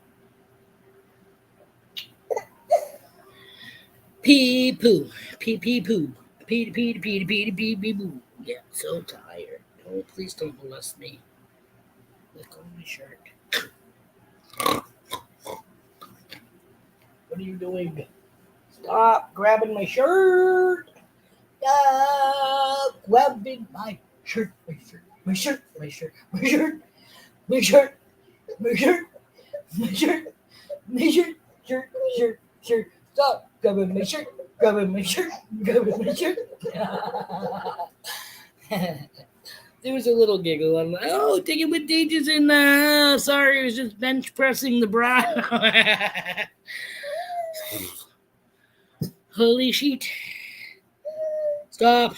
Pee poo, pee poo, pee boo. Yeah, so tired. Oh, please don't molest me. Look on my shirt. What are you doing? Stop grabbing my shirt. Stop grabbing my shirt, my shirt, my shirt, my shirt, my shirt, my shirt, my shirt, my shirt, my shirt, shirt, shirt, shirt. Stop grabbing my shirt, grabbing my shirt, grabbing my shirt. There was a little giggle. I'm like, oh, taking with Dages in the. Sorry, I was just bench pressing the bra. Holy shit. Stop.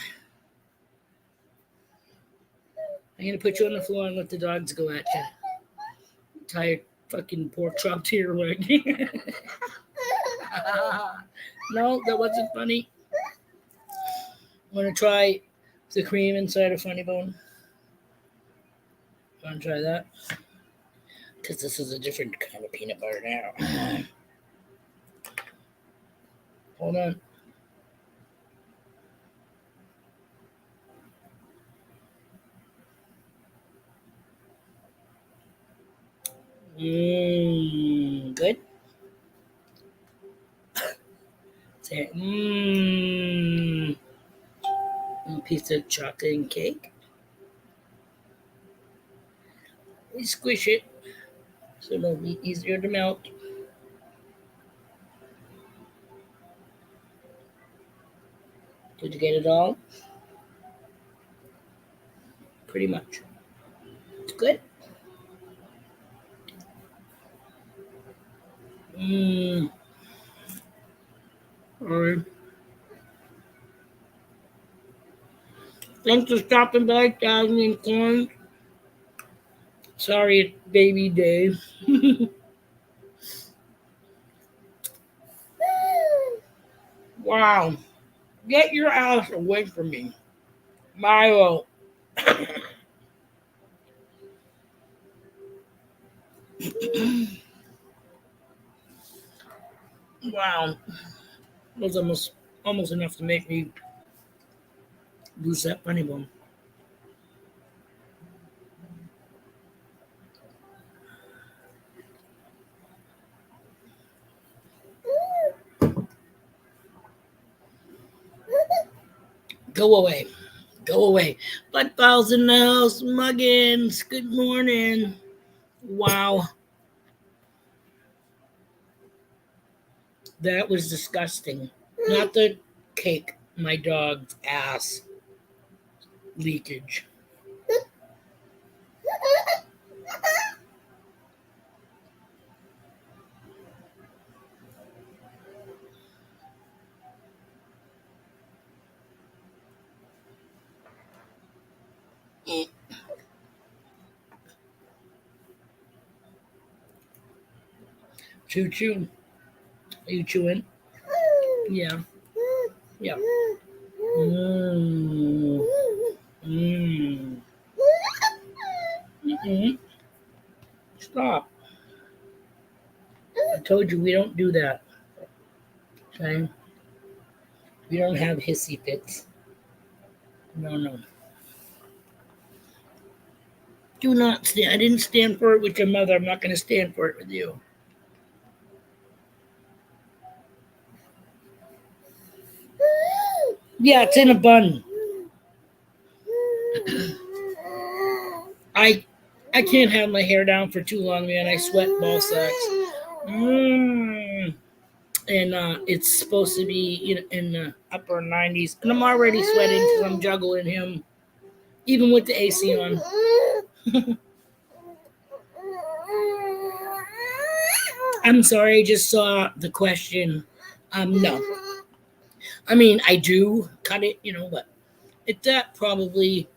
I'm going to put you on the floor and let the dogs go at you. Tired fucking pork chopped here. No, that wasn't funny. Want to try the cream inside a funny bone? Want to try that? Because this is a different kind of peanut butter now. Hold on. Good. Say, a piece of chocolate and cake. We squish it so it'll be easier to melt. Did you get it all? Pretty much. It's good. Alright. Thanks for stopping by, Thousand and Corn. Sorry it's baby day. Wow. Get your ass away from me. Milo. Wow. That was almost enough to make me lose that funny bone. Go away. Go away. But Thousand House Muggins. Good morning. Wow. That was disgusting. Not the cake, my dog's ass leakage. Choo choo. Are you chewing? Yeah. Yeah. Mm. Mm-mm. Stop. I told you we don't do that. Okay? We don't have hissy fits. No. Do not stand. I didn't stand for it with your mother. I'm not going to stand for it with you. Yeah, it's in a bun. I can't have my hair down for too long, man. I sweat ball sacks. And it's supposed to be in the upper 90s. And I'm already sweating because I'm juggling him, even with the AC on. I'm sorry, I just saw the question. No. I mean, I do cut it, but it's at probably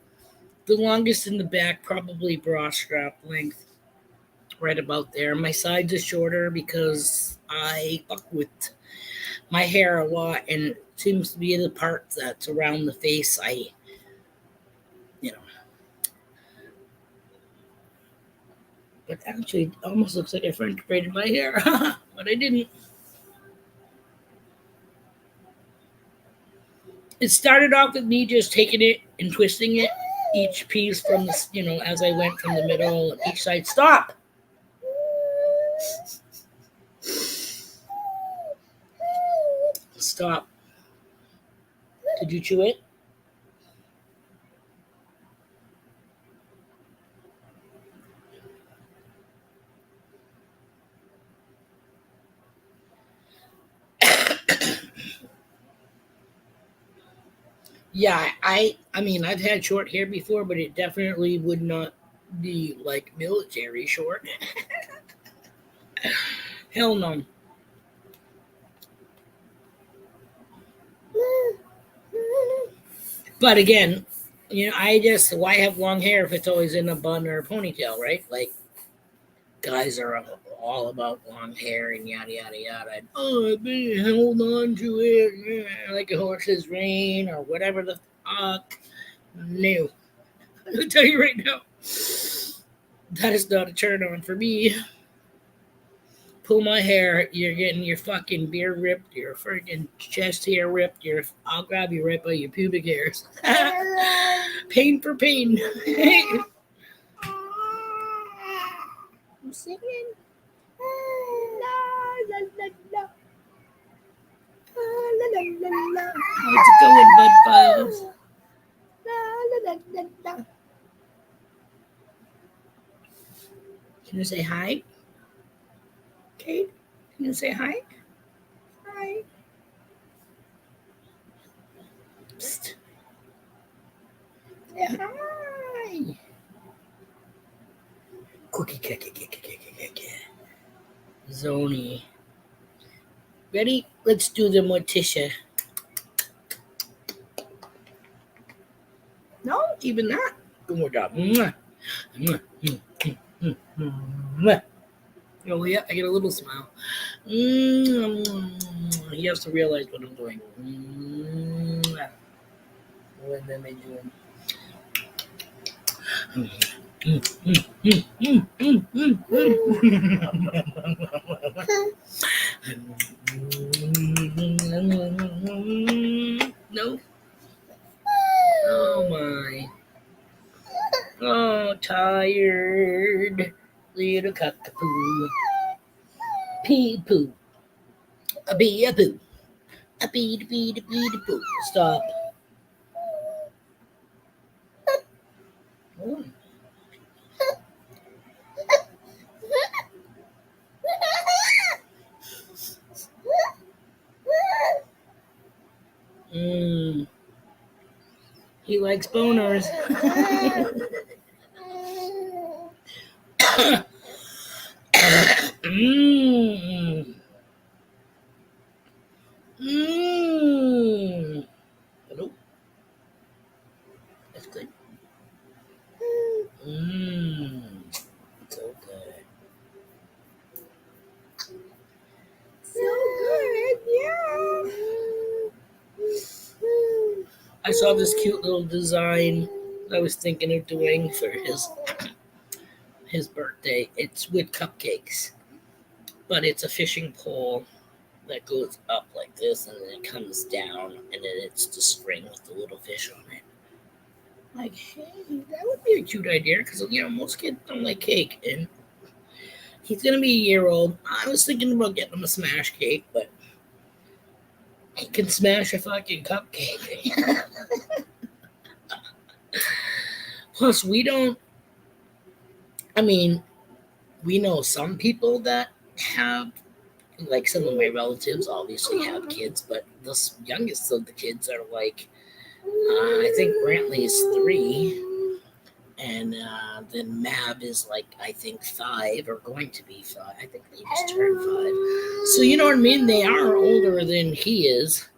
the longest in the back, probably bra strap length, right about there. My sides are shorter because I fuck with my hair a lot, and it seems to be the part that's around the face I But actually, it almost looks like I French braided my hair, but I didn't. It started off with me just taking it and twisting it, each piece from the, as I went from the middle and each side. Stop! Stop. Did you chew it? Yeah, I mean, I've had short hair before, but it definitely would not be like military short. Hell no. But again, why have long hair if it's always in a bun or a ponytail, right? Like, guys are all about long hair and yada yada yada. And, oh, I've been held on to it like a horse's rein or whatever the fuck. No, I'll tell you right now, that is not a turn on for me. Pull my hair, you're getting your fucking beard ripped, your freaking chest hair ripped, I'll grab you right by your pubic hairs. Pain for pain. I'm singing. La, la, la, la. La, la, la, la. How's it going, Bud Files? La, la, la, la, la. Can you say hi? Kate, can you say hi? Hi. Psst. Say hi. Cookie. Zoni. Ready? Let's do the Morticia. No, even that. Good more job. Oh yeah, I get a little smile. He has to realize what I'm doing. What am I doing? No. Oh my. Oh, tired little cockapoo. Pee poo. A bee a poo. A bee poo. Stop. Oh. He likes boners. Hello. That's good. So good. So good, yeah. I saw this cute little design I was thinking of doing for his birthday. It's with cupcakes, but it's a fishing pole that goes up like this and then it comes down and then it's the string with the little fish on it. Like, hey, that would be a cute idea because most kids don't like cake, and he's gonna be a year old. I was thinking about getting him a smash cake, but he can smash a fucking cupcake. Plus, we don't. I mean, we know some people that have, like some of my relatives obviously have kids, but the youngest of the kids are like, I think Brantley's 3, and then Mab is like, I think 5 or going to be 5. I think they just turned 5. So you know what I mean? They are older than he is.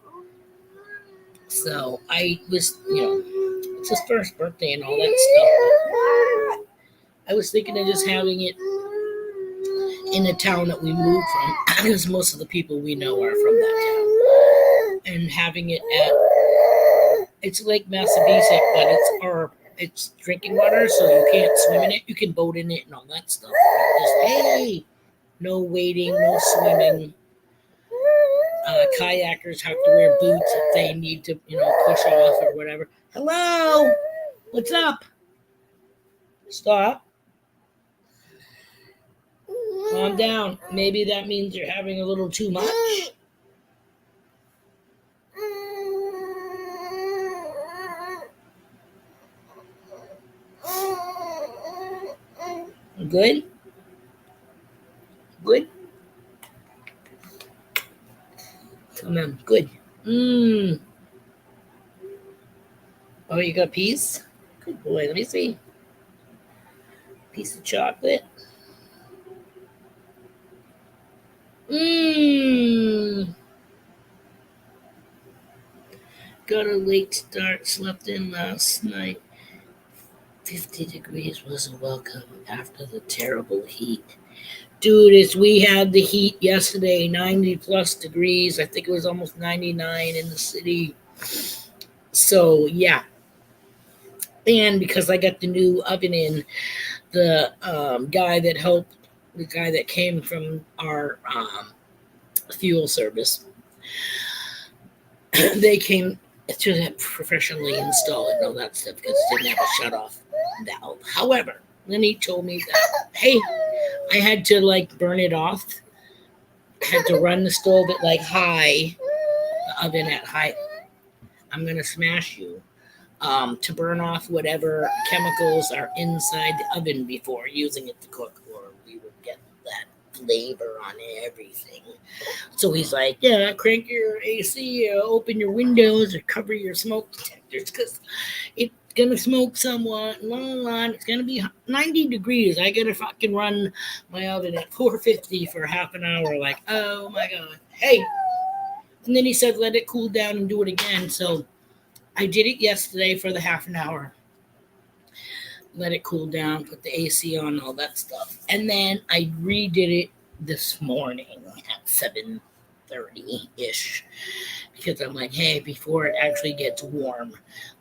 So I was, it's his first birthday and all that stuff. I was thinking of just having it in the town that we moved from, because most of the people we know are from that town, and having it at, it's Lake Massabesic, but it's our it's drinking water, so you can't swim in it. You can boat in it and all that stuff. Hey, no wading, no swimming. Kayakers have to wear boots if they need to, push off or whatever. Hello, what's up? Stop. Calm down. Maybe that means you're having a little too much. Good? Good? Come on. Good. Oh, you got a piece? Good boy. Let me see. Piece of chocolate. Got a late start. Slept in last night. 50 degrees was welcome after the terrible heat. Dude, we had the heat yesterday, 90 plus degrees. I think it was almost 99 in the city. So, yeah. And because I got the new oven in, the guy that came from our fuel service, they came to professionally install it and all that stuff because it didn't have a shut off valve. However, then he told me that, hey, I had to burn it off. I had to run the stove at high, the oven at high. I'm gonna smash you. To burn off whatever chemicals are inside the oven before using it to cook, or we would get that flavor on everything. So he's like, yeah, crank your AC, open your windows, or cover your smoke detectors because it's gonna smoke somewhat. It's gonna be 90 degrees. I gotta fucking run my oven at 450 for half an hour. Oh my god, hey! And then he said, let it cool down and do it again. So I did it yesterday for the half an hour. Let it cool down, put the AC on, all that stuff. And then I redid it this morning at 7:30-ish. Because I'm like, hey, before it actually gets warm,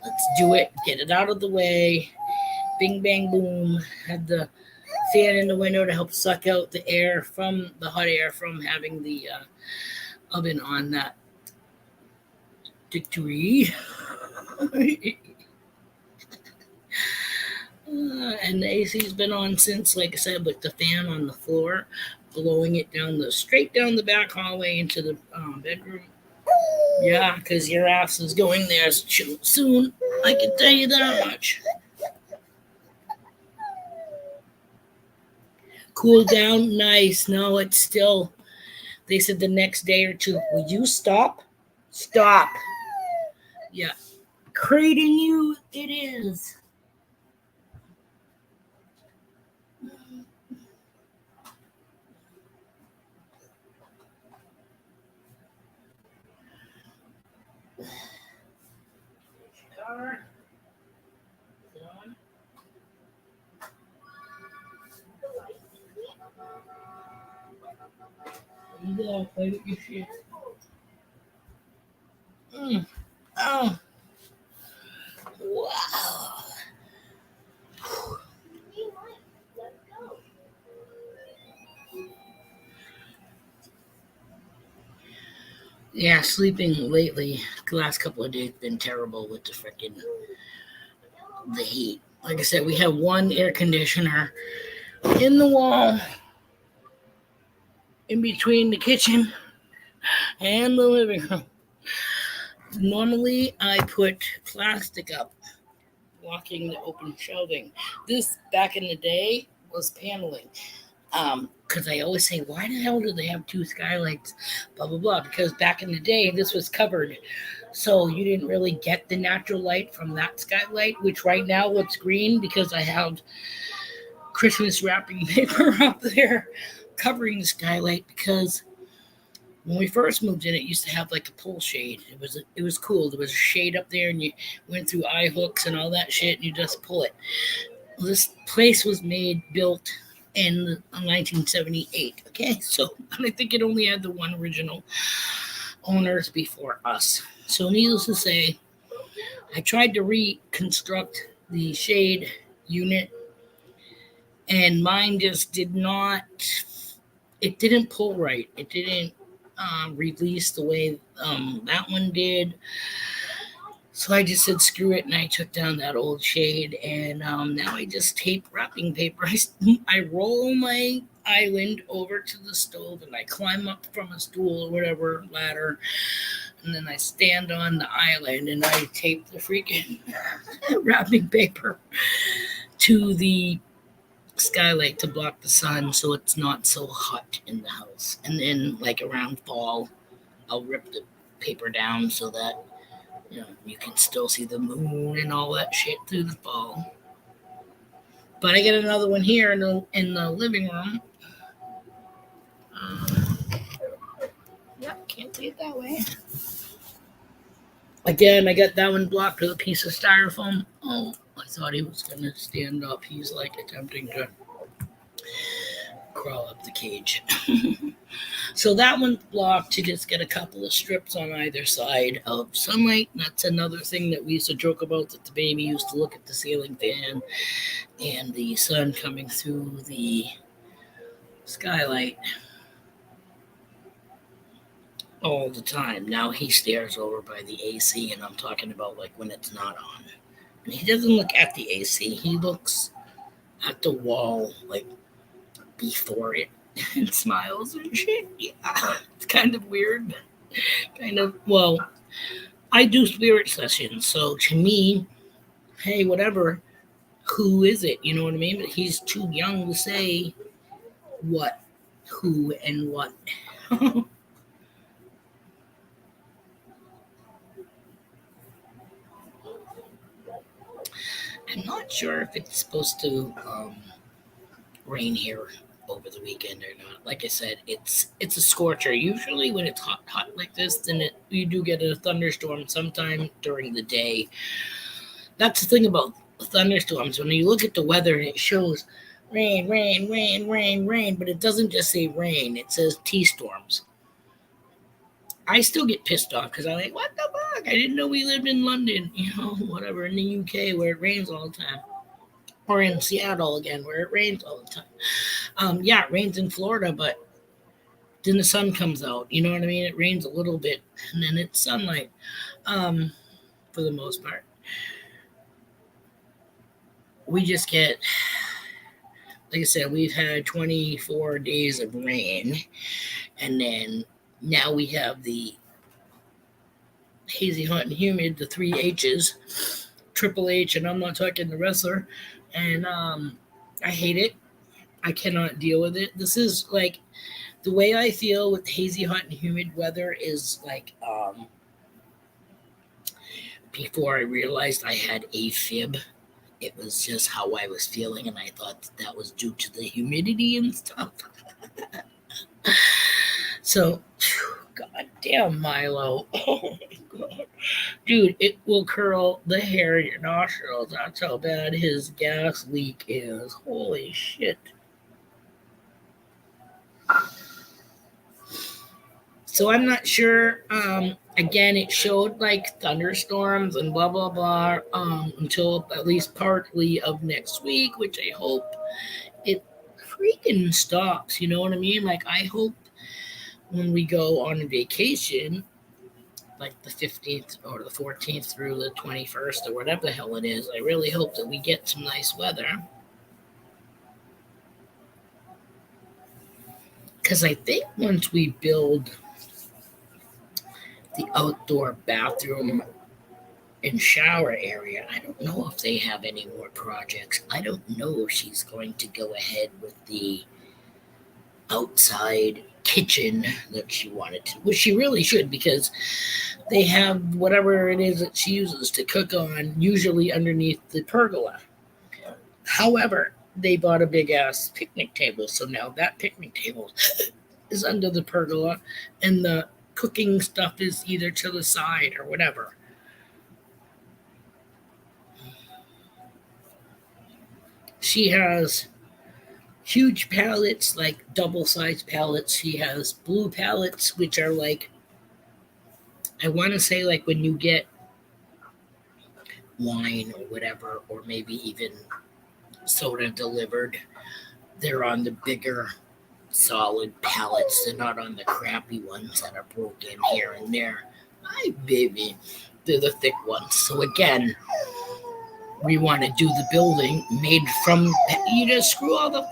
let's do it, get it out of the way. Bing, bang, boom. Had the fan in the window to help suck out the hot air from having the oven on that degree. And the AC's been on since, like I said, with the fan on the floor, blowing it straight down the back hallway into the bedroom. Yeah, because your ass is going there soon. I can tell you that much. Cool down, nice. No, it's still. They said the next day or two. Will you stop? Stop. Yeah. Crating you, it is. Car. Is it on? You go, play with your shit. Oh. Wow. Yeah, sleeping lately, the last couple of days been terrible with the heat. Like I said, we have one air conditioner in the wall in between the kitchen and the living room. Normally, I put plastic up, blocking the open shelving. This, back in the day, was paneling. Because I always say, why the hell do they have two skylights? Blah, blah, blah. Because back in the day, this was covered. So you didn't really get the natural light from that skylight, which right now looks green because I have Christmas wrapping paper up there covering the skylight. Because when we first moved in, it used to have a pull shade. It was cool. There was a shade up there, and you went through eye hooks and all that shit, and you just pull it. Well, this place was built in 1978. Okay, so I think it only had the one original owners before us. So needless to say, I tried to reconstruct the shade unit, and mine just did not. It didn't pull right. It didn't release the way that one did. So I just said screw it, and I took down that old shade, and now I just tape wrapping paper. I roll my island over to the stove, and I climb up from a stool or whatever ladder, and then I stand on the island, and I tape the freaking wrapping paper to the skylight to block the sun, so it's not so hot in the house. And then, like around fall, I'll rip the paper down so that you can still see the moon and all that shit through the fall. But I get another one here in the living room. Yep, can't see it that way. Again, I got that one blocked with a piece of styrofoam. Oh, I thought he was gonna stand up. He's like attempting to crawl up the cage. So that one's blocked to just get a couple of strips on either side of sunlight. That's another thing that we used to joke about, that the baby used to look at the ceiling fan and the sun coming through the skylight all the time. Now he stares over by the AC, and I'm talking about like when it's not on. And he doesn't look at the AC, he looks at the wall like before it and smiles and shit. Yeah, it's kind of weird. Kind of, well, I do spirit sessions, so to me, hey, whatever, who is it? You know what I mean? But he's too young to say what, who, and what. I'm not sure if it's supposed to rain here over the weekend or not. Like I said, it's a scorcher. Usually when it's hot like this, then you do get a thunderstorm sometime during the day. That's the thing about thunderstorms. When you look at the weather, it shows rain, rain, rain, rain, rain, but it doesn't just say rain. It says T-storms. I still get pissed off because I'm like, what the fuck? I didn't know we lived in London, whatever, in the UK where it rains all the time. Or in Seattle again, where it rains all the time. Yeah, it rains in Florida, but then the sun comes out. You know what I mean? It rains a little bit, and then it's sunlight, for the most part. We just get, like I said, we've had 24 days of rain, and then now we have the hazy, hot, and humid, the three H's, Triple H, and I'm not talking the wrestler, and I hate it. I cannot deal with it. This is like the way I feel with hazy, hot, and humid weather is like before I realized I had AFib. It was just how I was feeling, and I thought that was due to the humidity and stuff. So, god damn, Milo. Oh my god. Dude, it will curl the hair in your nostrils. That's how bad his gas leak is. Holy shit. So I'm not sure. Again, it showed like thunderstorms and blah blah blah until at least partly of next week, which I hope it freaking stops. You know what I mean? Like I hope when we go on vacation, like the 15th or the 14th through the 21st or whatever the hell it is, I really hope that we get some nice weather. Because I think once we build the outdoor bathroom and shower area, I don't know if they have any more projects. I don't know if she's going to go ahead with the outside kitchen that she wanted to, which she really should, because they have whatever it is that she uses to cook on, usually underneath the pergola. However, they bought a big ass picnic table, so now that picnic table is under the pergola, and the cooking stuff is either to the side or whatever. She has huge pallets, like double sized pallets. She has blue pallets, which are like, I want to say, like when you get wine or whatever, or maybe even soda delivered. They're on the bigger, solid pallets. They're not on the crappy ones that are broken here and there. My baby, they're the thick ones. So again, we want to do the building made from. You just screw all the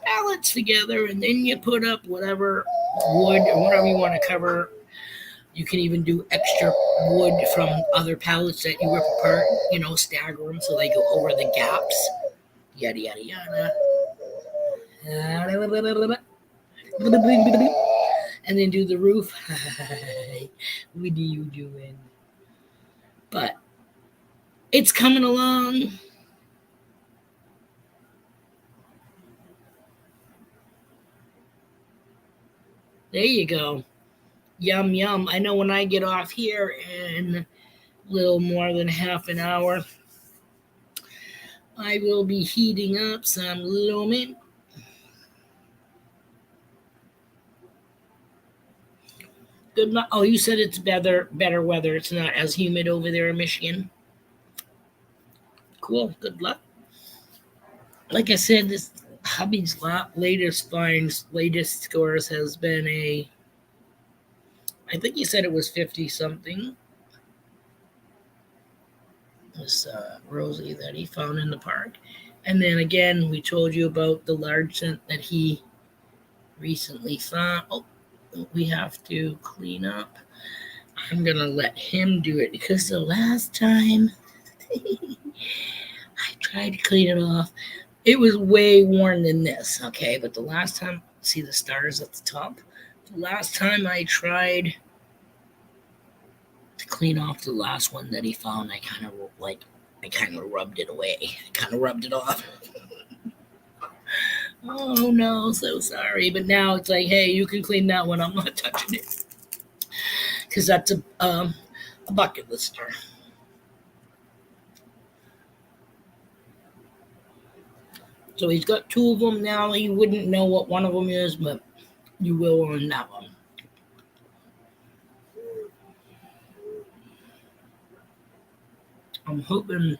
pallets together, and then you put up whatever wood or whatever you want to cover. You can even do extra wood from other pallets that you rip apart. Stagger them so they go over the gaps. Yada yada yada. And then do the roof. What are you doing? But it's coming along. There you go. Yum, yum. I know when I get off here in a little more than half an hour, I will be heating up some lumen. Good luck. Oh, you said it's better weather. It's not as humid over there in Michigan. Cool. Good luck. Like I said, this hubby's latest scores has been I think he said it was 50 something. This Rosie that he found in the park. And then again, we told you about the large scent that he recently found. Oh, we have to clean up. I'm going to let him do it because the last time I tried to clean it off, it was way worn than this, okay? But the last time, see the stars at the top? The last time I tried to clean off the last one that he found, I kind of rubbed it away. I kind of rubbed it off. Oh no, so sorry. But now it's like, hey, you can clean that one. I'm not touching it because that's a bucket lister. So he's got two of them now. He wouldn't know what one of them is, but you will on that one. I'm hoping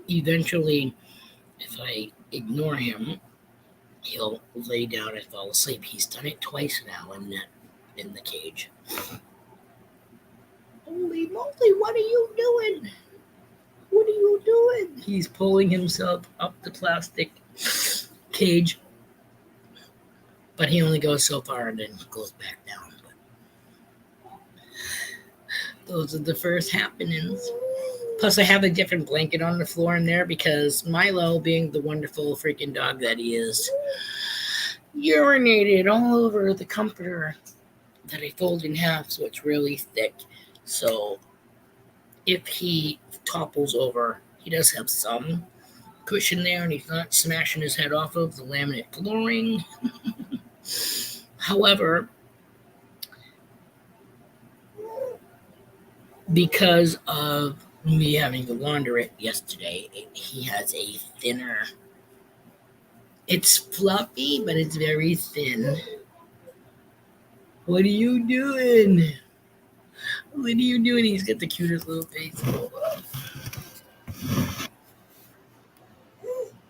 eventually, if I ignore him, he'll lay down and fall asleep. He's done it twice now in the cage. Holy moly, what are you doing? What are you doing? He's pulling himself up the plastic cage, but he only goes so far and then goes back down. But those are the first happenings. Plus, I have a different blanket on the floor in there because Milo, being the wonderful freaking dog that he is, urinated all over the comforter that I fold in half so it's really thick. So if he topples over, he does have some cushion there and he's not smashing his head off of the laminate flooring. However, because of me having to launder it yesterday, he has a thinner. It's fluffy, but it's very thin. What are you doing? What are you doing? He's got the cutest little face.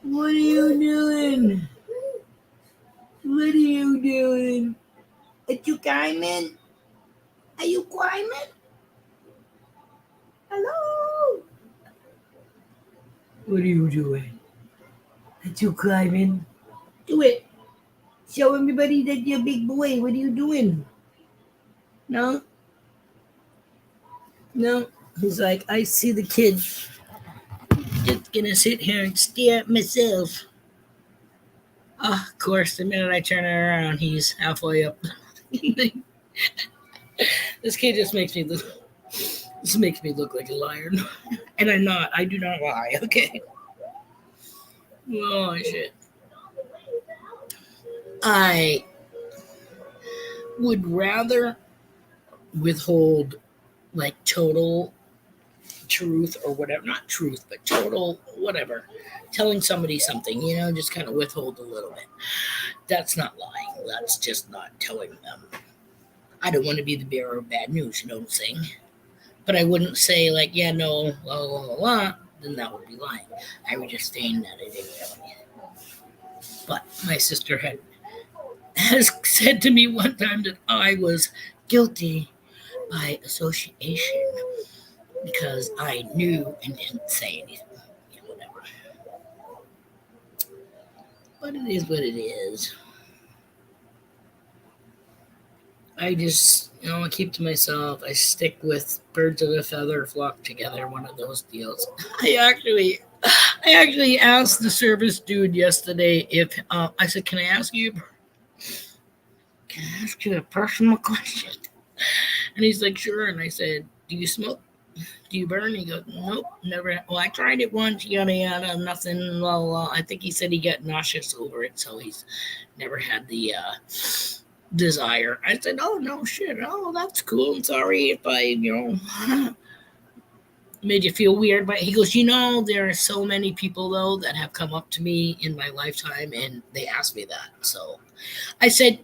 What are you doing? What are you doing? Are you climbing? Are you climbing? Hello? What are you doing? Are you climbing? Do it. Show everybody that you're a big boy. What are you doing? No? No. He's like, I see the kid. Just gonna sit here and stare at myself. Oh, of course, the minute I turn it around, he's halfway up. This kid just makes me look. This makes me look like a liar, and I'm not. I do not lie. Okay. Oh shit. I would rather withhold like total truth or whatever, not truth, but total whatever, telling somebody something, just kind of withhold a little bit. That's not lying. That's just not telling them. I don't want to be the bearer of bad news, you know what I'm saying? But I wouldn't say like, yeah, no, la la la la. Then that would be lying. I would just saying that I didn't tell you. But my sister has said to me one time that I was guilty by association because I knew and didn't say anything. Yeah, whatever. But it is what it is. I just, I keep to myself. I stick with birds of a feather flock together. One of those deals. I actually asked the service dude yesterday if I said, can I ask you a personal question?" And he's like, "Sure." And I said, "Do you smoke? Do you burn?" He goes, "Nope, never." Well, I tried it once, yada yada, nothing. La la. I think he said he got nauseous over it, so he's never had the desire. I said, "Oh no, shit. Oh, that's cool. I'm sorry if I, made you feel weird." But he goes, there are so many people though that have come up to me in my lifetime and they asked me that. So I said,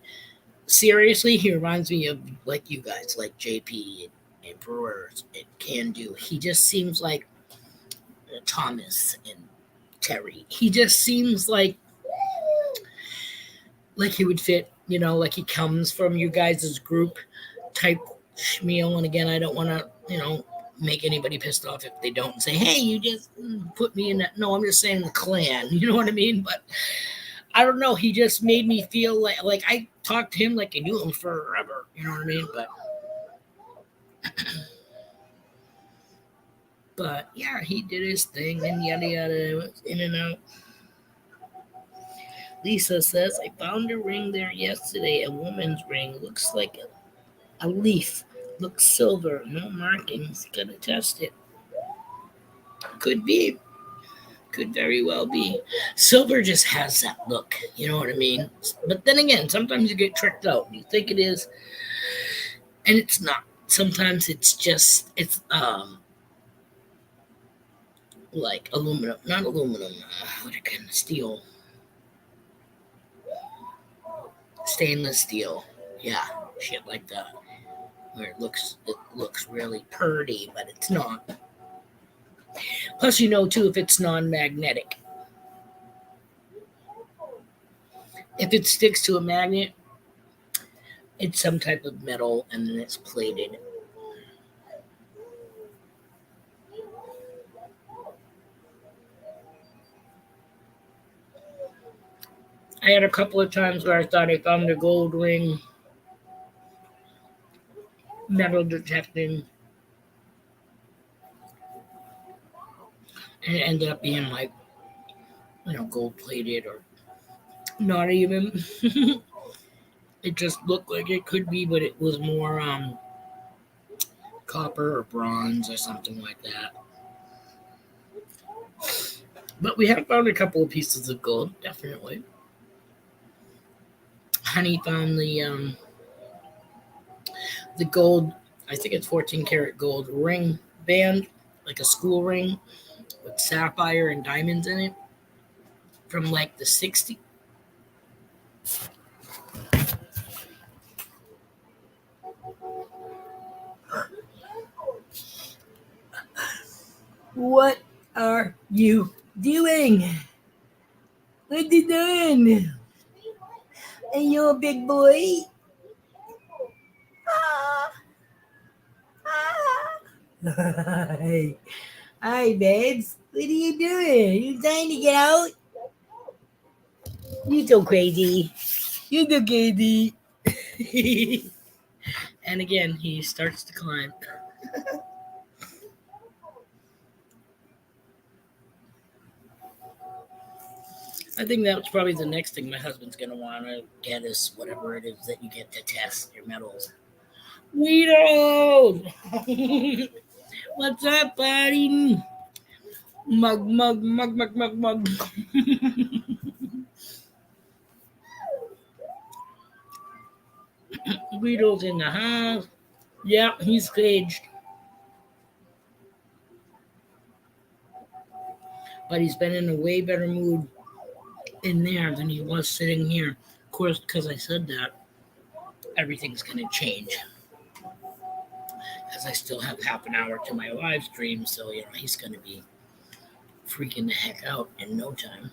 seriously, he reminds me of like you guys, like JP and Brewers and Can Do. He just seems like Thomas and Terry. He just seems like he would fit, like he comes from you guys' group type schmeal. And again, I don't want to, make anybody pissed off if they don't say, "Hey, you just put me in that." No, I'm just saying the clan. You know what I mean? But I don't know. He just made me feel like I talked to him like I knew him forever. You know what I mean? But yeah, he did his thing and yada yada. It was in and out. Lisa says, "I found a ring there yesterday. A woman's ring. Looks like a leaf. Looks silver. No markings. Gotta test it. Could be. Could very well be. Silver just has that look. You know what I mean? But then again, sometimes you get tricked out. You think it is, and it's not. Sometimes it's like aluminum, not aluminum. What kind of steel? Stainless steel. Yeah, shit like that. Where it looks really pretty, but it's not. Plus, too, if it's non-magnetic. If it sticks to a magnet, it's some type of metal, and then it's plated. I had a couple of times where I thought I found a gold ring, metal detecting, and it ended up being like, gold plated or not even. It just looked like it could be, but it was more copper or bronze or something like that. But we have found a couple of pieces of gold, definitely. Honey found the gold. I think it's 14 karat gold ring band, like a school ring with sapphire and diamonds in it from like the 60s. What are you doing? What you doing? Are you a big boy? Ah, ah. Hi. Hi, babes. What are you doing? You trying to get out? You so crazy. You so crazy. And again, he starts to climb. I think that's probably the next thing my husband's gonna want to get is whatever it is that you get to test your metals. Weirdo! What's up, buddy? Mug, mug, mug, mug, mug, mug. Guido's in the house. Yeah, he's caged. But he's been in a way better mood in there than he was sitting here. Of course, because I said that, everything's going to change. as I still have half an hour to my live stream, so he's going to be freaking the heck out in no time.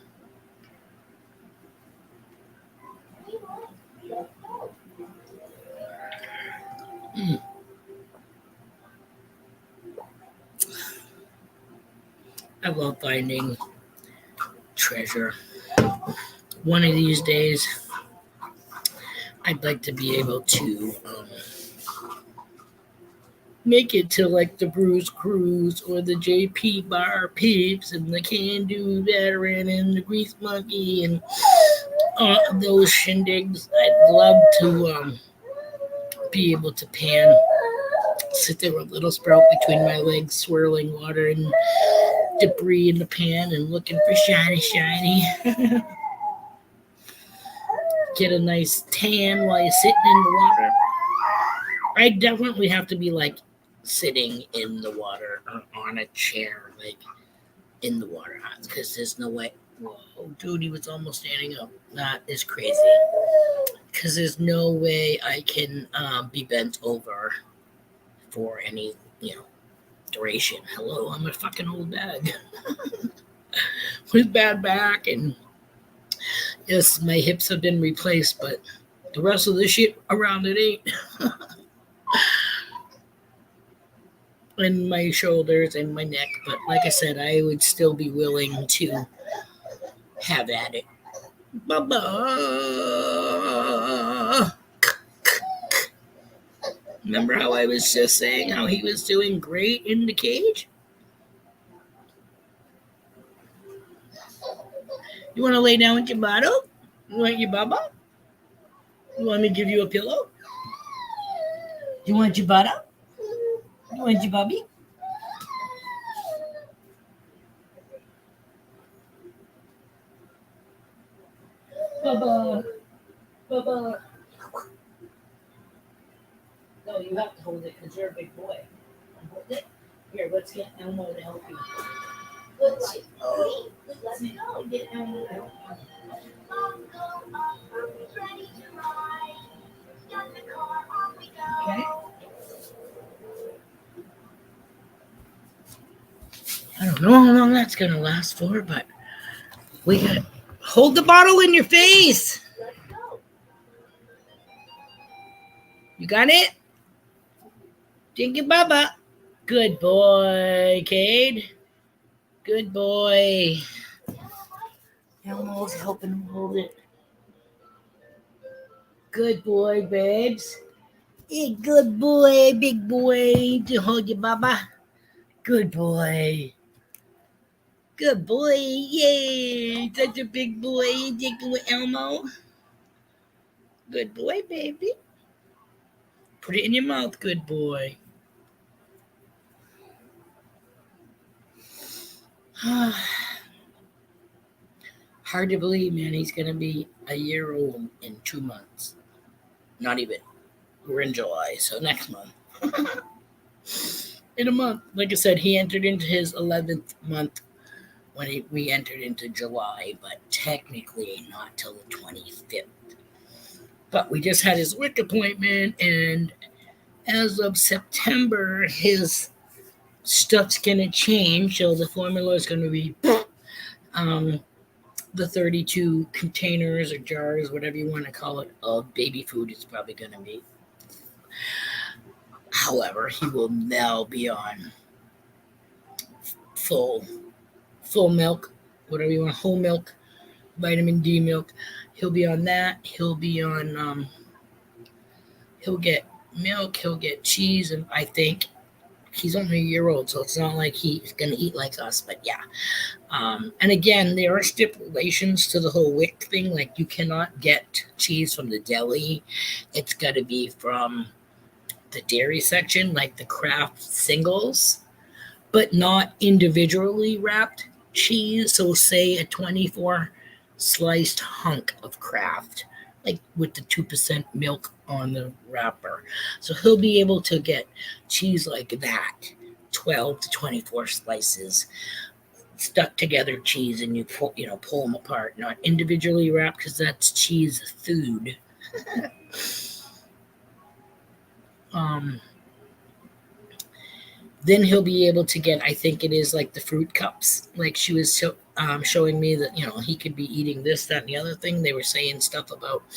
I love finding treasure. One of these days, I'd like to be able to make it to like the Bruce Cruise or the JP Bar Peeps and the Can Do Veteran and the Grease Monkey and those shindigs. I'd love to be able to sit there with a little sprout between my legs, swirling water and debris in the pan and looking for shiny. Get a nice tan while you're sitting in the water. I definitely have to be like sitting in the water or on a chair, like in the water, because there's no way. Whoa, dude, he was almost standing up. That is crazy. Because there's no way I can be bent over for any, duration. Hello, I'm a fucking old bag with bad back, and yes, my hips have been replaced, but the rest of the shit around it ain't. And my shoulders and my neck, but like I said, I would still be willing to have at it. Bubba. Remember how I was just saying how he was doing great in the cage? You want to lay down with your bottle? You want your bubba? You want me to give you a pillow? You want your bottle? You want your bubby? Bubba. Bubba. No, you have to hold it because you're a big boy. Hold it. Here, let's get Elmo to help you. Let's get Elmo to help you. Okay. I don't know how long that's going to last for, but we got to hold the bottle in your face. You got it? Dinky Bubba. Good boy, Cade. Good boy. Elmo's helping him hold it. Good boy, babes. Hey, good boy, big boy. To hold you, Baba. Good boy. Good boy. Yay. Such a big boy. Taking with Elmo. Good boy, baby. Put it in your mouth. Good boy. Hard to believe, man. He's going to be a year old in 2 months. Not even. We're in July, so next month. In a month. Like I said, he entered into his 11th month when we entered into July, but technically not till the 25th. But we just had his WIC appointment, and as of September, his stuff's going to change. So the formula is going to be the 32 containers or jars, whatever you want to call it, of baby food is probably going to be. However, he will now be on full milk, whatever you want, whole milk, vitamin D milk. He'll be on that. He'll be on, he'll get milk, he'll get cheese, and I think he's only a year old, so it's not like he's going to eat like us, but yeah. And again, there are stipulations to the whole WIC thing. Like, you cannot get cheese from the deli. It's got to be from the dairy section, like the Kraft singles, but not individually wrapped cheese. So say a 24 sliced hunk of Kraft, like with the 2% milk on the wrapper. So he'll be able to get cheese like that, 12 to 24 slices, stuck together cheese, and you pull them apart, not individually wrapped, because that's cheese food. then he'll be able to get, I think it is like the fruit cups. Like she was showing me that, he could be eating this, that, and the other thing. They were saying stuff about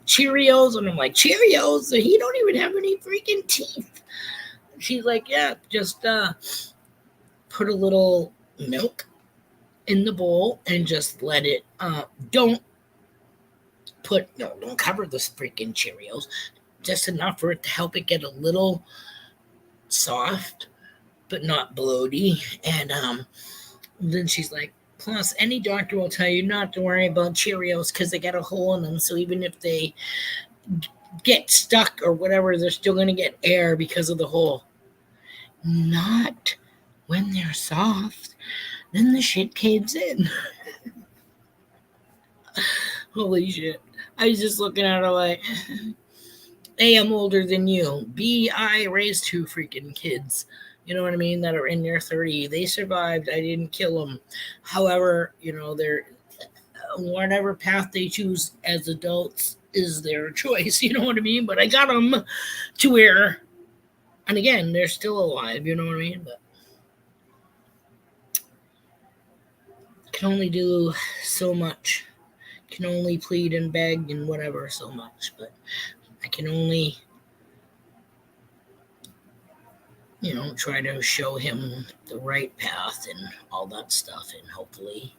Cheerios, and I'm like, Cheerios? He don't even have any freaking teeth. She's like, yeah, just put a little milk in the bowl and just let it, don't cover the freaking Cheerios, just enough for it to help it get a little soft, but not bloaty. And then she's like, plus, any doctor will tell you not to worry about Cheerios because they got a hole in them. So even if they get stuck or whatever, they're still going to get air because of the hole. Not when they're soft. Then the shit caves in. Holy shit. I was just looking at her like, A, I'm older than you. B, I raised 2 freaking kids. You know what I mean? That are in their 30s. They survived. I didn't kill them. However, they're whatever path they choose as adults is their choice. You know what I mean? But I got them to where, and again, they're still alive. You know what I mean? But can only do so much. Can only plead and beg and whatever so much. But I can only, try to show him the right path and all that stuff. And hopefully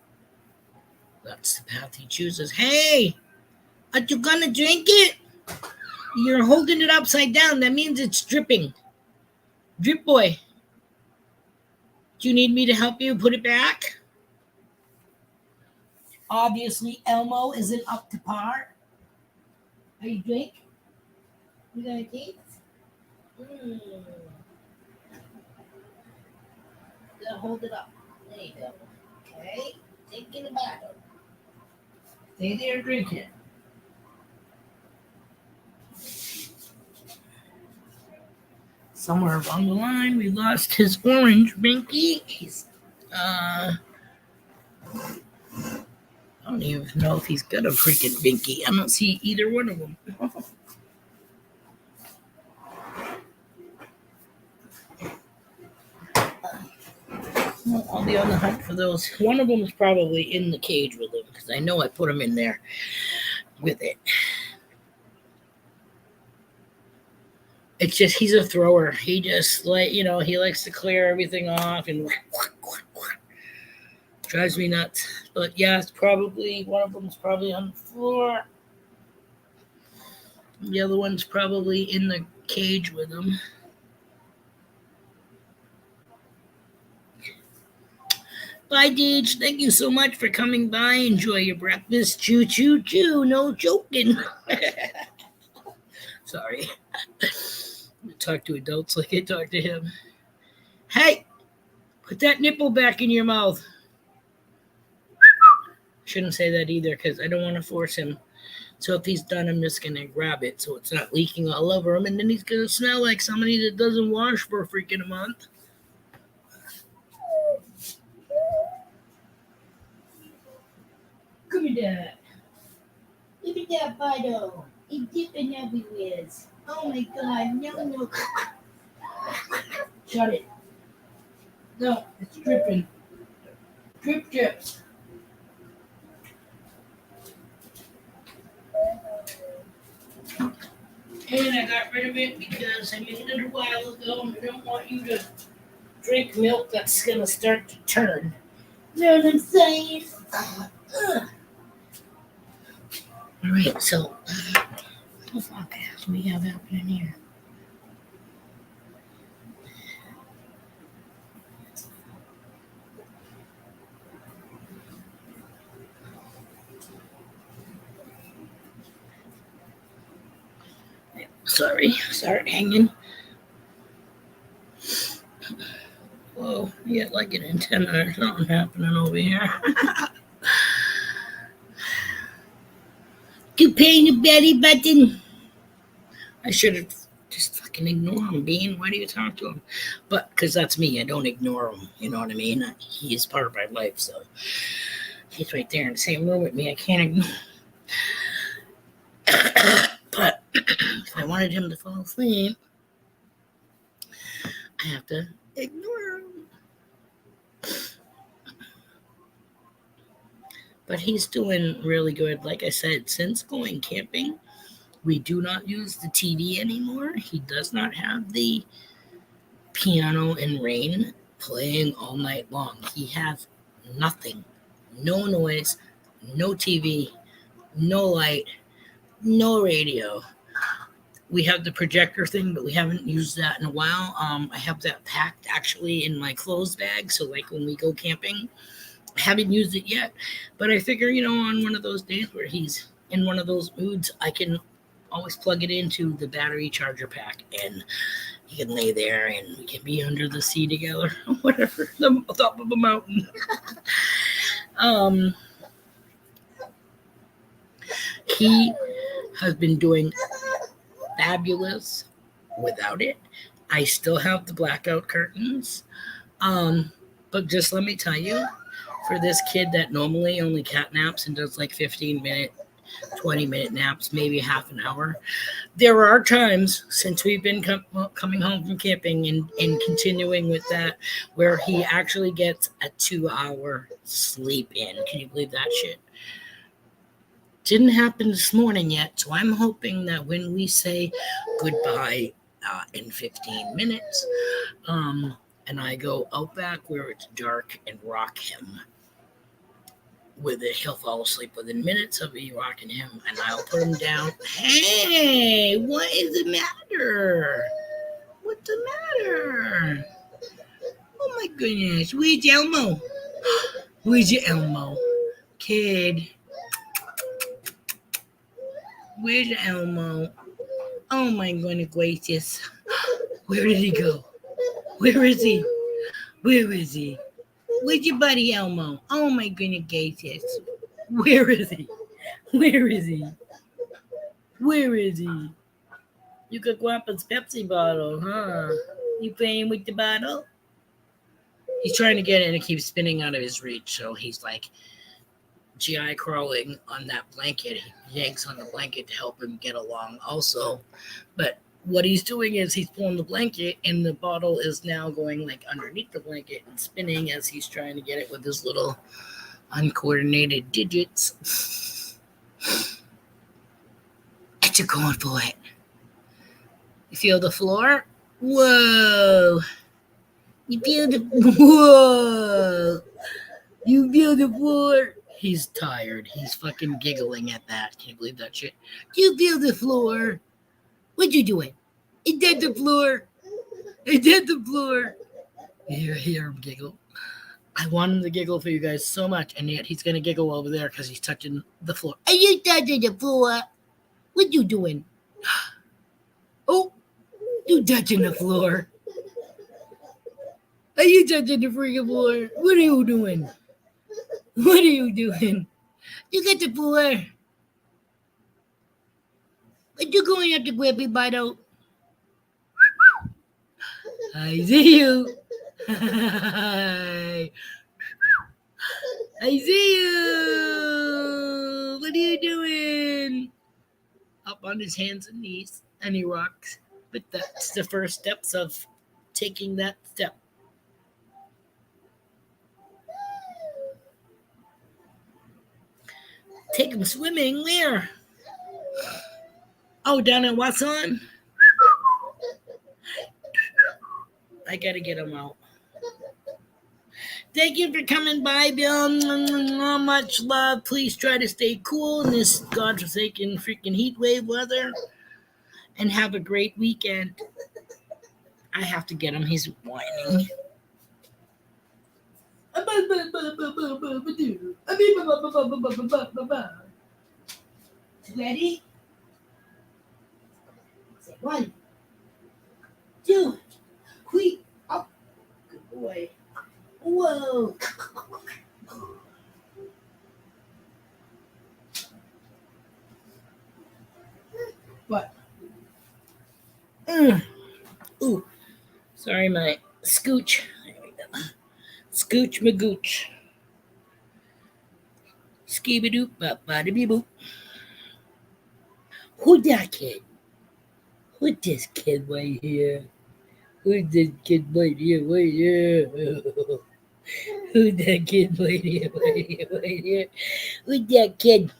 that's the path he chooses. Hey, are you gonna drink it? You're holding it upside down. That means it's dripping. Drip boy. Do you need me to help you put it back? Obviously, Elmo isn't up to par. Are you drink? You gonna taste? Gotta hold it up. There you go. Okay. Take it back. Stay there, drink it. Somewhere along the line, we lost his orange binky. He's, I don't even know if he's got a freaking binky. I don't see either one of them. I'll be on the hunt for those. One of them is probably in the cage with him because I know I put him in there with it. It's just he's a thrower. He just he likes to clear everything off and drives me nuts. But yeah, it's probably one of them's probably on the floor. The other one's probably in the cage with him. Bye, Deej. Thank you so much for coming by. Enjoy your breakfast. Choo, choo, choo. No joking. Sorry. I talk to adults like I talk to him. Hey, put that nipple back in your mouth. Shouldn't say that either because I don't want to force him. So if he's done, I'm just going to grab it so it's not leaking all over him. And then he's going to smell like somebody that doesn't wash for a freaking month. Come here, Dad. Look at that bottle. It's dipping everywhere. Oh my God, no. Shut it. No, it's dripping. Drip, drip. And I got rid of it because I made it a while ago and I don't want you to drink milk that's going to start to turn. You know what I'm saying? All right, so what the fuck do we have happening here? Sorry, start hanging. Whoa, you got like an antenna or something happening over here. You paying the belly button? I should have just fucking ignore him, Bean. Why do you talk to him? But because that's me, I don't ignore him. You know what I mean? He is part of my life, so he's right there in the same room with me. I can't ignore him. But if I wanted him to fall asleep, I have to ignore him. But he's doing really good. Like I said, since going camping, we do not use the TV anymore. He does not have the piano and rain playing all night long. He has nothing. No noise, no TV, no light, no radio. We have the projector thing, but we haven't used that in a while. I have that packed actually in my clothes bag. So, like when we go camping, I haven't used it yet. But I figure, on one of those days where he's in one of those moods, I can always plug it into the battery charger pack and he can lay there and we can be under the sea together or whatever, the top of a mountain. um, he has been doing fabulous without it. I still have the blackout curtains. But just let me tell you, for this kid that normally only cat naps and does like 15-minute, 20-minute naps, maybe half an hour, there are times since we've been coming home from camping and continuing with that where he actually gets a 2-hour sleep in. Can you believe that shit? Didn't happen this morning yet, so I'm hoping that when we say goodbye in 15 minutes, and I go out back where it's dark and rock him with it, he'll fall asleep within minutes of me rocking him, and I'll put him down. Hey, what is the matter? What's the matter? Oh my goodness, where's Elmo? Where's your Elmo? Kid. Where's Elmo? Oh my goodness gracious. Where did he go? Where is he? Where is he? Where's your buddy Elmo? Oh my goodness gracious. Where is he? Where is he? Where is he? You got Grandpa's Pepsi bottle, huh? You playing with the bottle? He's trying to get it and it keeps spinning out of his reach, so he's like GI crawling on that blanket. He yanks on the blanket to help him get along also. But what he's doing is he's pulling the blanket and the bottle is now going like underneath the blanket and spinning as he's trying to get it with his little uncoordinated digits. What you going for it? You feel the floor? Whoa. You feel the whoa. You feel the floor? He's tired. He's fucking giggling at that. Can you believe that shit? Do you feel the floor? What you doing? Is that the floor? Is that the floor? You hear him giggle. I want him to giggle for you guys so much, and yet he's gonna giggle over there because he's touching the floor. Are you touching the floor? What you doing? Oh, you touching the floor? Are you touching the freaking floor? What are you doing? What are you doing? You got the floor. Are you going up to grab your bottle? I see you. Hi. I see you. What are you doing? Up on his hands and knees, and he rocks. But that's the first steps of taking that step. Take him swimming where? Oh, down at Watson? I gotta get him out. Thank you for coming by, Bill. Much love. Please try to stay cool in this godforsaken freaking heat wave weather. And have a great weekend. I have to get him. He's whining. Ready? Say 1, 2, 3, up. Good boy. Whoa. What? Ooh. Sorry, my scooch. There we go. Scooch magooch. Skibby-doop, bop-bada-bee-boop. Who that kid? Who this kid right here? Who's that kid right here? Right here. Who's that kid right here? Right here? Right here? Who's that kid?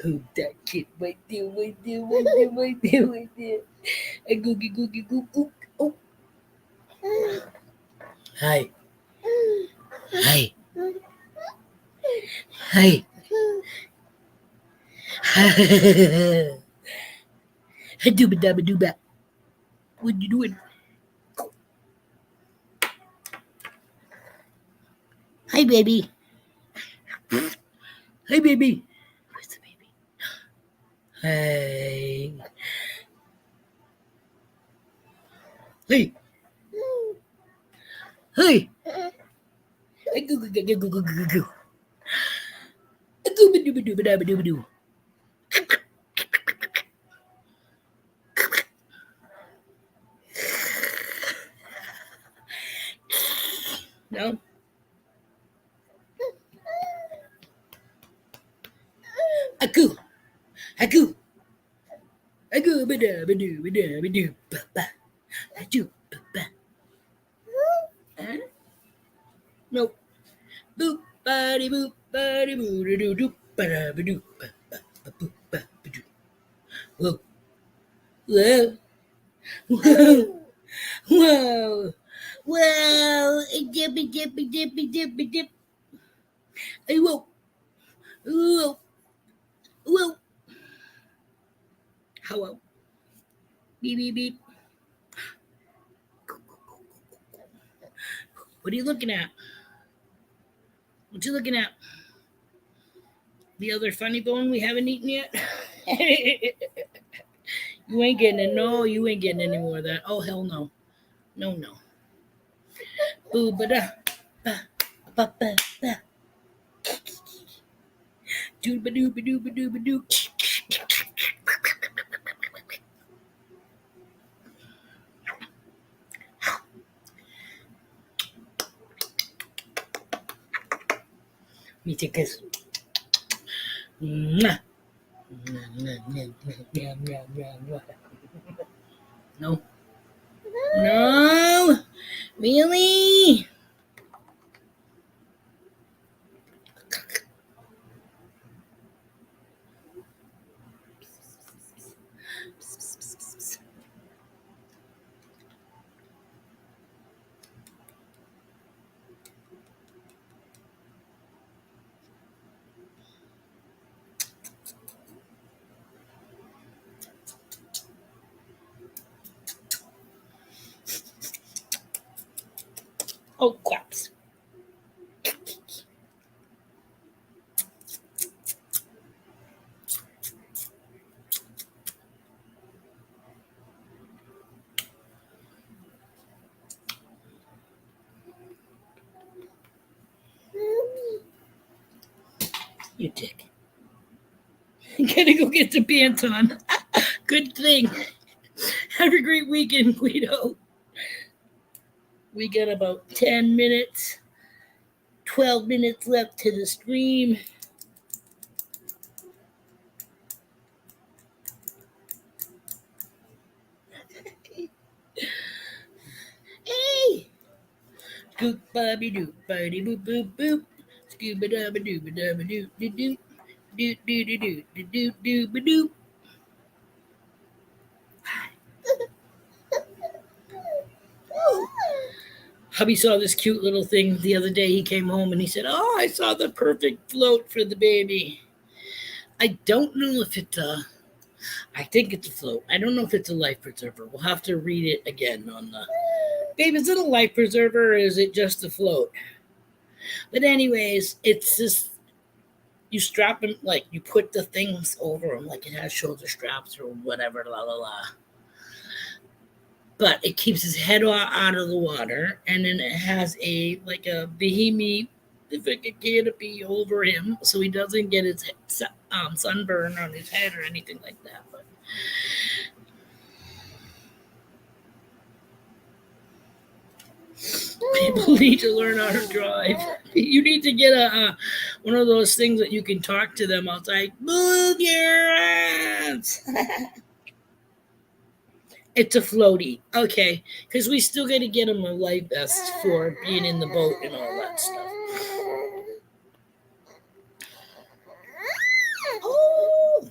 Who's that kid right there? Right there? Right there? Right there? Right there? A googie googie goo goo. Oh, hi, hi, hi. Dooba dabba dooba. What you doing? Hi, baby. Hi, baby. Where's the baby? Hey. Hey. Hey. Hey, goo goo goo goo goo goo goo. Dooba dooba dooba dabba dooba doo. No. Aku. Aku. Aku bada bada bada bada papa. Aju papa. Huh? No. Boop body boop body boo doo doo doo bada badoo ba ba ba boop ba badoo. Whoa. Whoa. Whoa. Whoa. Whoa. Dippy dippy dippy dippy dip. Hey whoa. Whoa. Whoa. Hello. Beep beep beep. What are you looking at? What you looking at? The other funny bone we haven't eaten yet? You ain't getting it. No, you ain't getting any more of that. Oh, hell no. No, no. Boo ba da. Ba ba ba ba. Doo ba doo ba doo ba doo ba doo. Let me take this. Mwah. No. No. Really? Oh, craps. You dick. Gotta go get the pants on. Good thing. Have a great weekend, Guido. We got about 10 minutes, 12 minutes left to the stream. Hey! Scoop bobby doo, body boop boop boop. Scuba dabba doo ba dabba doo doo doo. Doo doo doo doo doo doo doo ba doo. Hubby saw this cute little thing the other day. He came home and he said, "Oh, I saw the perfect float for the baby." I don't know if it's I think it's a float. I don't know if it's a life preserver. We'll have to read it again on the. Babe, is it a life preserver or is it just a float? But anyways, it's this. You strap him like you put the things over him, like it has shoulder straps or whatever, la la la. But it keeps his head out of the water, and then it has a like a behemoth like a canopy over him, so he doesn't get his sunburn on his head or anything like that. But people need to learn how to drive. You need to get a one of those things that you can talk to them outside. Move your ass. It's a floaty. Okay, because we still got to get them a life vest for being in the boat and all that stuff. Oh.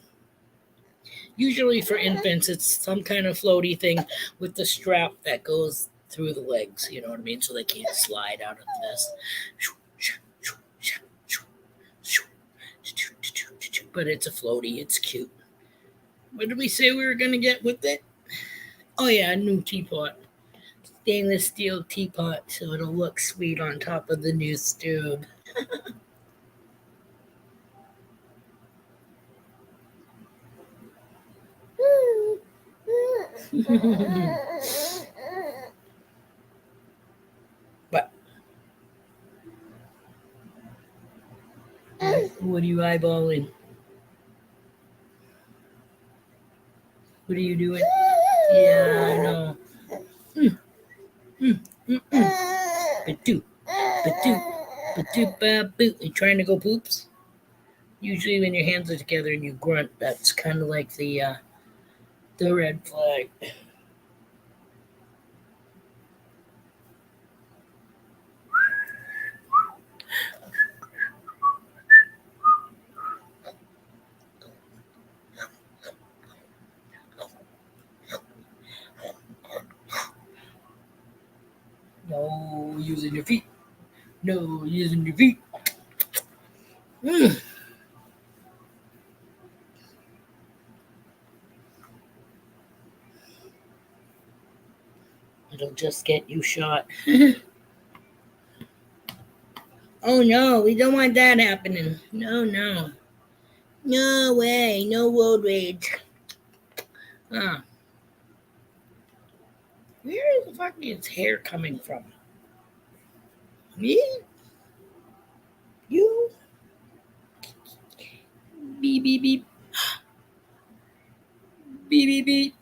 Usually for infants, it's some kind of floaty thing with the strap that goes through the legs. You know what I mean? So they can't slide out of this. But it's a floaty. It's cute. What did we say we were going to get with it? Oh, yeah, a new teapot. Stainless steel teapot, so it'll look sweet on top of the new stove. But what are you eyeballing? What are you doing? Yeah, I know. Ba-doo, ba-doo, ba-doo, ba-boo. You trying to go poops? Usually when your hands are together and you grunt, that's kind of like the red flag. No using your feet. No using your feet. It'll just get you shot. Oh no, we don't want that happening. No, no. No way. No road rage. Huh. Where is the fuck is hair coming from? Me? You? Beep, beep, beep. Beep, beep, beep.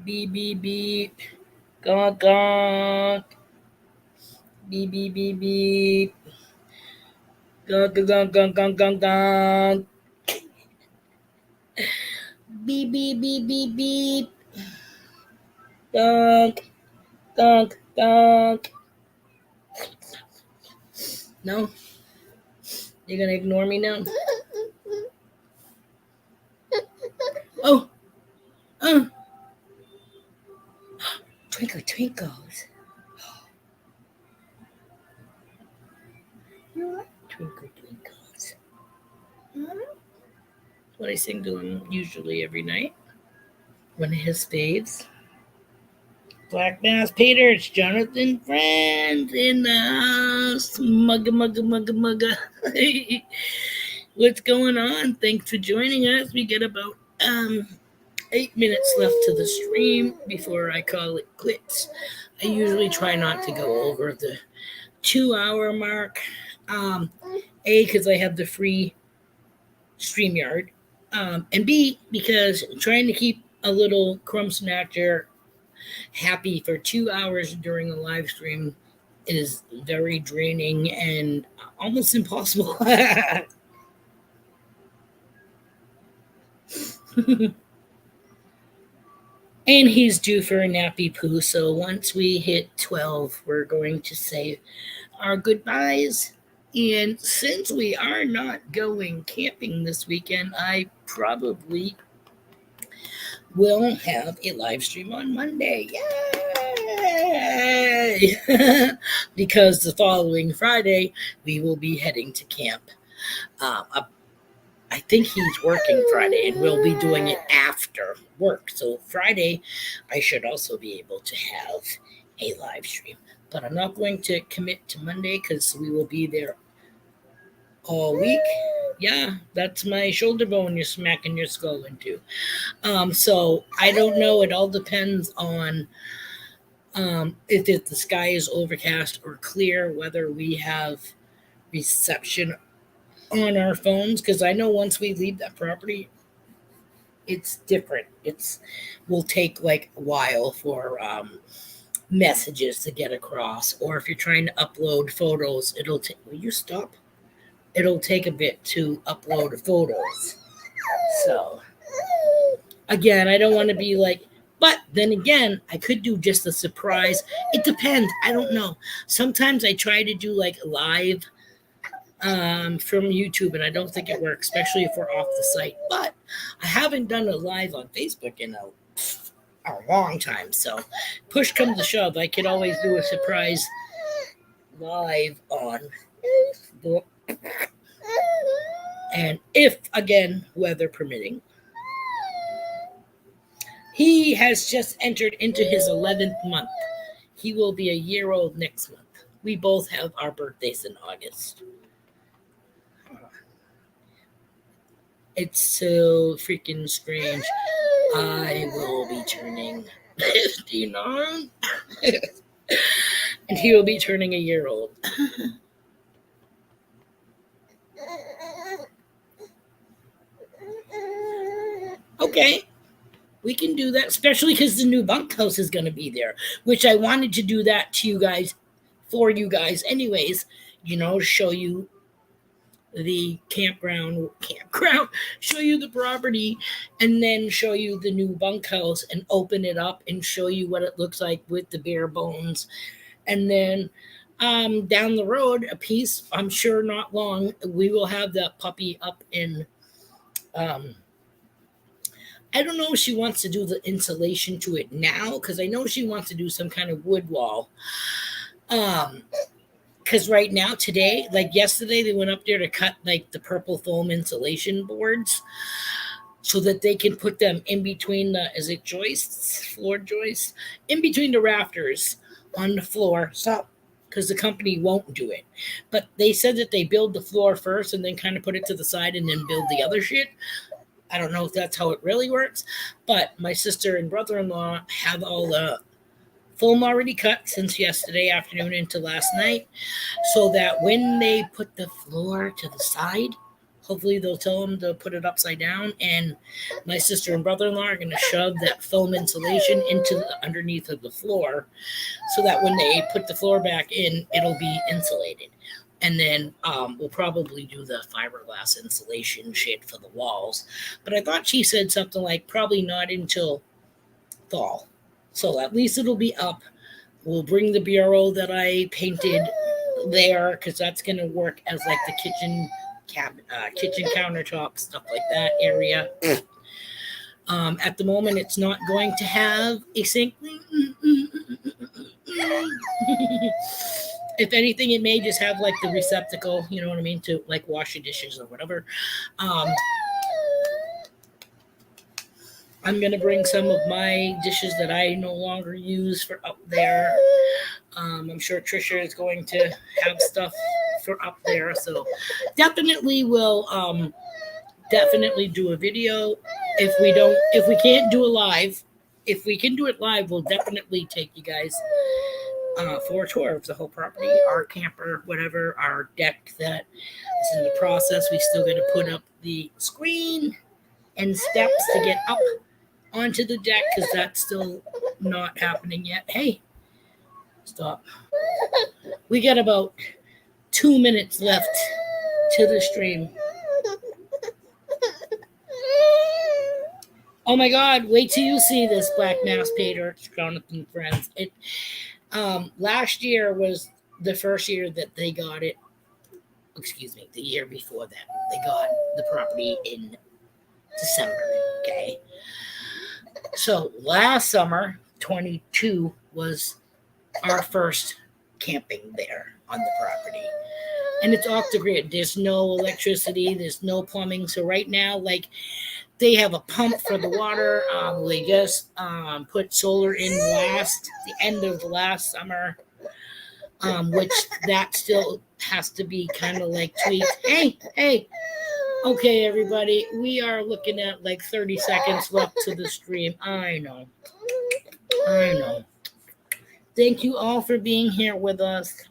Beep, beep, beep. Gonk, gonk. Beep, beep, beep, beep. Gonk, gonk, gonk, gonk, gonk, gonk. Beep, beep, beep, beep, beep. Gonk, gonk, gonk. No? You're gonna ignore me now? Oh! Twinkle, twinkles. You like twinkle, twinkles. That's what I sing to him usually every night. One of his faves. Black Mass Peter, it's Jonathan Friends in the house. Mugga, mugga, mugga, mugga. What's going on? Thanks for joining us. We get about 8 minutes left to the stream before I call it quits. I usually try not to go over the 2-hour mark. A, because I have the free StreamYard. And B, because trying to keep a little crumb snatcher happy for 2 hours during a live stream is very draining and almost impossible. And he's due for a nappy poo, so once we hit 12, we're going to say our goodbyes. And since we are not going camping this weekend, I probably will have a live stream on Monday. Yay! Because the following Friday, we will be heading to camp. I think he's working Friday and we'll be doing it after work. So Friday, I should also be able to have a live stream. But I'm not going to commit to Monday because we will be there all week. Yeah, that's my shoulder bone you're smacking your skull into. So I don't know. It all depends on if the sky is overcast or clear, whether we have reception on our phones, because I know once we leave that property, it's different. It's will take like a while for messages to get across, or if you're trying to upload photos, it'll take. Will you stop it'll take a bit to upload photos. So again, I don't want to be like, but then again, I could do just a surprise. It depends. I don't know. Sometimes I try to do like live from YouTube, and I don't think it works, especially if we're off the site. But I haven't done a live on Facebook in a long time. So push comes to shove, I could always do a surprise live on Facebook. And if, again, weather permitting. He has just entered into his 11th month. He will be a year old next month. We both have our birthdays in August. It's so freaking strange. I will be turning 59. And he will be turning a year old. Okay. We can do that, especially because the new bunkhouse is going to be there, which I wanted to do that to you guys, for you guys, anyways, show you the campground, show you the property, and then show you the new bunkhouse and open it up and show you what it looks like with the bare bones. And then down the road, a piece, I'm sure not long, we will have that puppy up in I don't know if she wants to do the insulation to it now, because I know she wants to do some kind of wood wall. Because right now, today, like yesterday, they went up there to cut like the purple foam insulation boards so that they can put them in between floor joists, in between the rafters on the floor. So, because the company won't do it. But they said that they build the floor first and then kind of put it to the side and then build the other shit. I don't know if that's how it really works, but my sister and brother-in-law have all the foam already cut since yesterday afternoon into last night, so that when they put the floor to the side, hopefully they'll tell them to put it upside down, and my sister and brother-in-law are going to shove that foam insulation into the underneath of the floor, so that when they put the floor back in, it'll be insulated. And then we'll probably do the fiberglass insulation shit for the walls. But I thought she said something like probably not until fall. So at least it'll be up. We'll bring the bureau that I painted there, because that's going to work as like the kitchen countertop, stuff like that area. At the moment, it's not going to have a sink. If anything, it may just have like the receptacle, you know what I mean, to like wash your dishes or whatever. I'm going to bring some of my dishes that I no longer use for up there. I'm sure Trisha is going to have stuff for up there. So definitely will definitely do a video. If we can't do a live, if we can do it live, we'll definitely take you guys for a tour of the whole property, our camper, whatever, our deck that is in the process. We still got to put up the screen and steps to get up onto the deck, because that's still not happening yet. Hey, stop. We got about 2 minutes left to the stream. Oh my God, wait till you see this, Black Mass Pater, Jonathan Friends. Last year was the first year that they got it. Excuse me, the year before that, they got the property in December. Okay. So last summer, 22, was our first camping there on the property. And it's off the grid. There's no electricity, there's no plumbing. So right now, like, they have a pump for the water. They just put solar in the end of last summer, which that still has to be kind of like tweaked. Hey. Okay, everybody, we are looking at like 30 seconds left to the stream. I know. Thank you all for being here with us.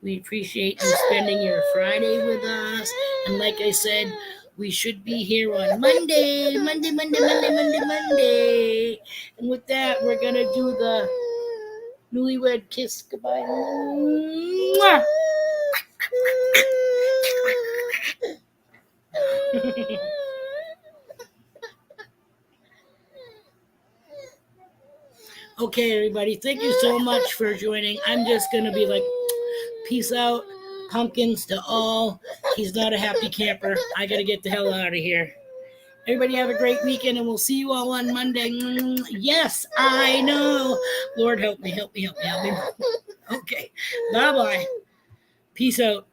We appreciate you spending your Friday with us. And like I said, we should be here on Monday. And with that, we're going to do the newlywed kiss goodbye. Okay, everybody, thank you so much for joining. I'm just going to be like, peace out, pumpkins to all. He's not a happy camper. I got to get the hell out of here. Everybody have a great weekend, and we'll see you all on Monday. Yes, I know. Lord, help me, help me, help me, help me. Okay, bye-bye. Peace out.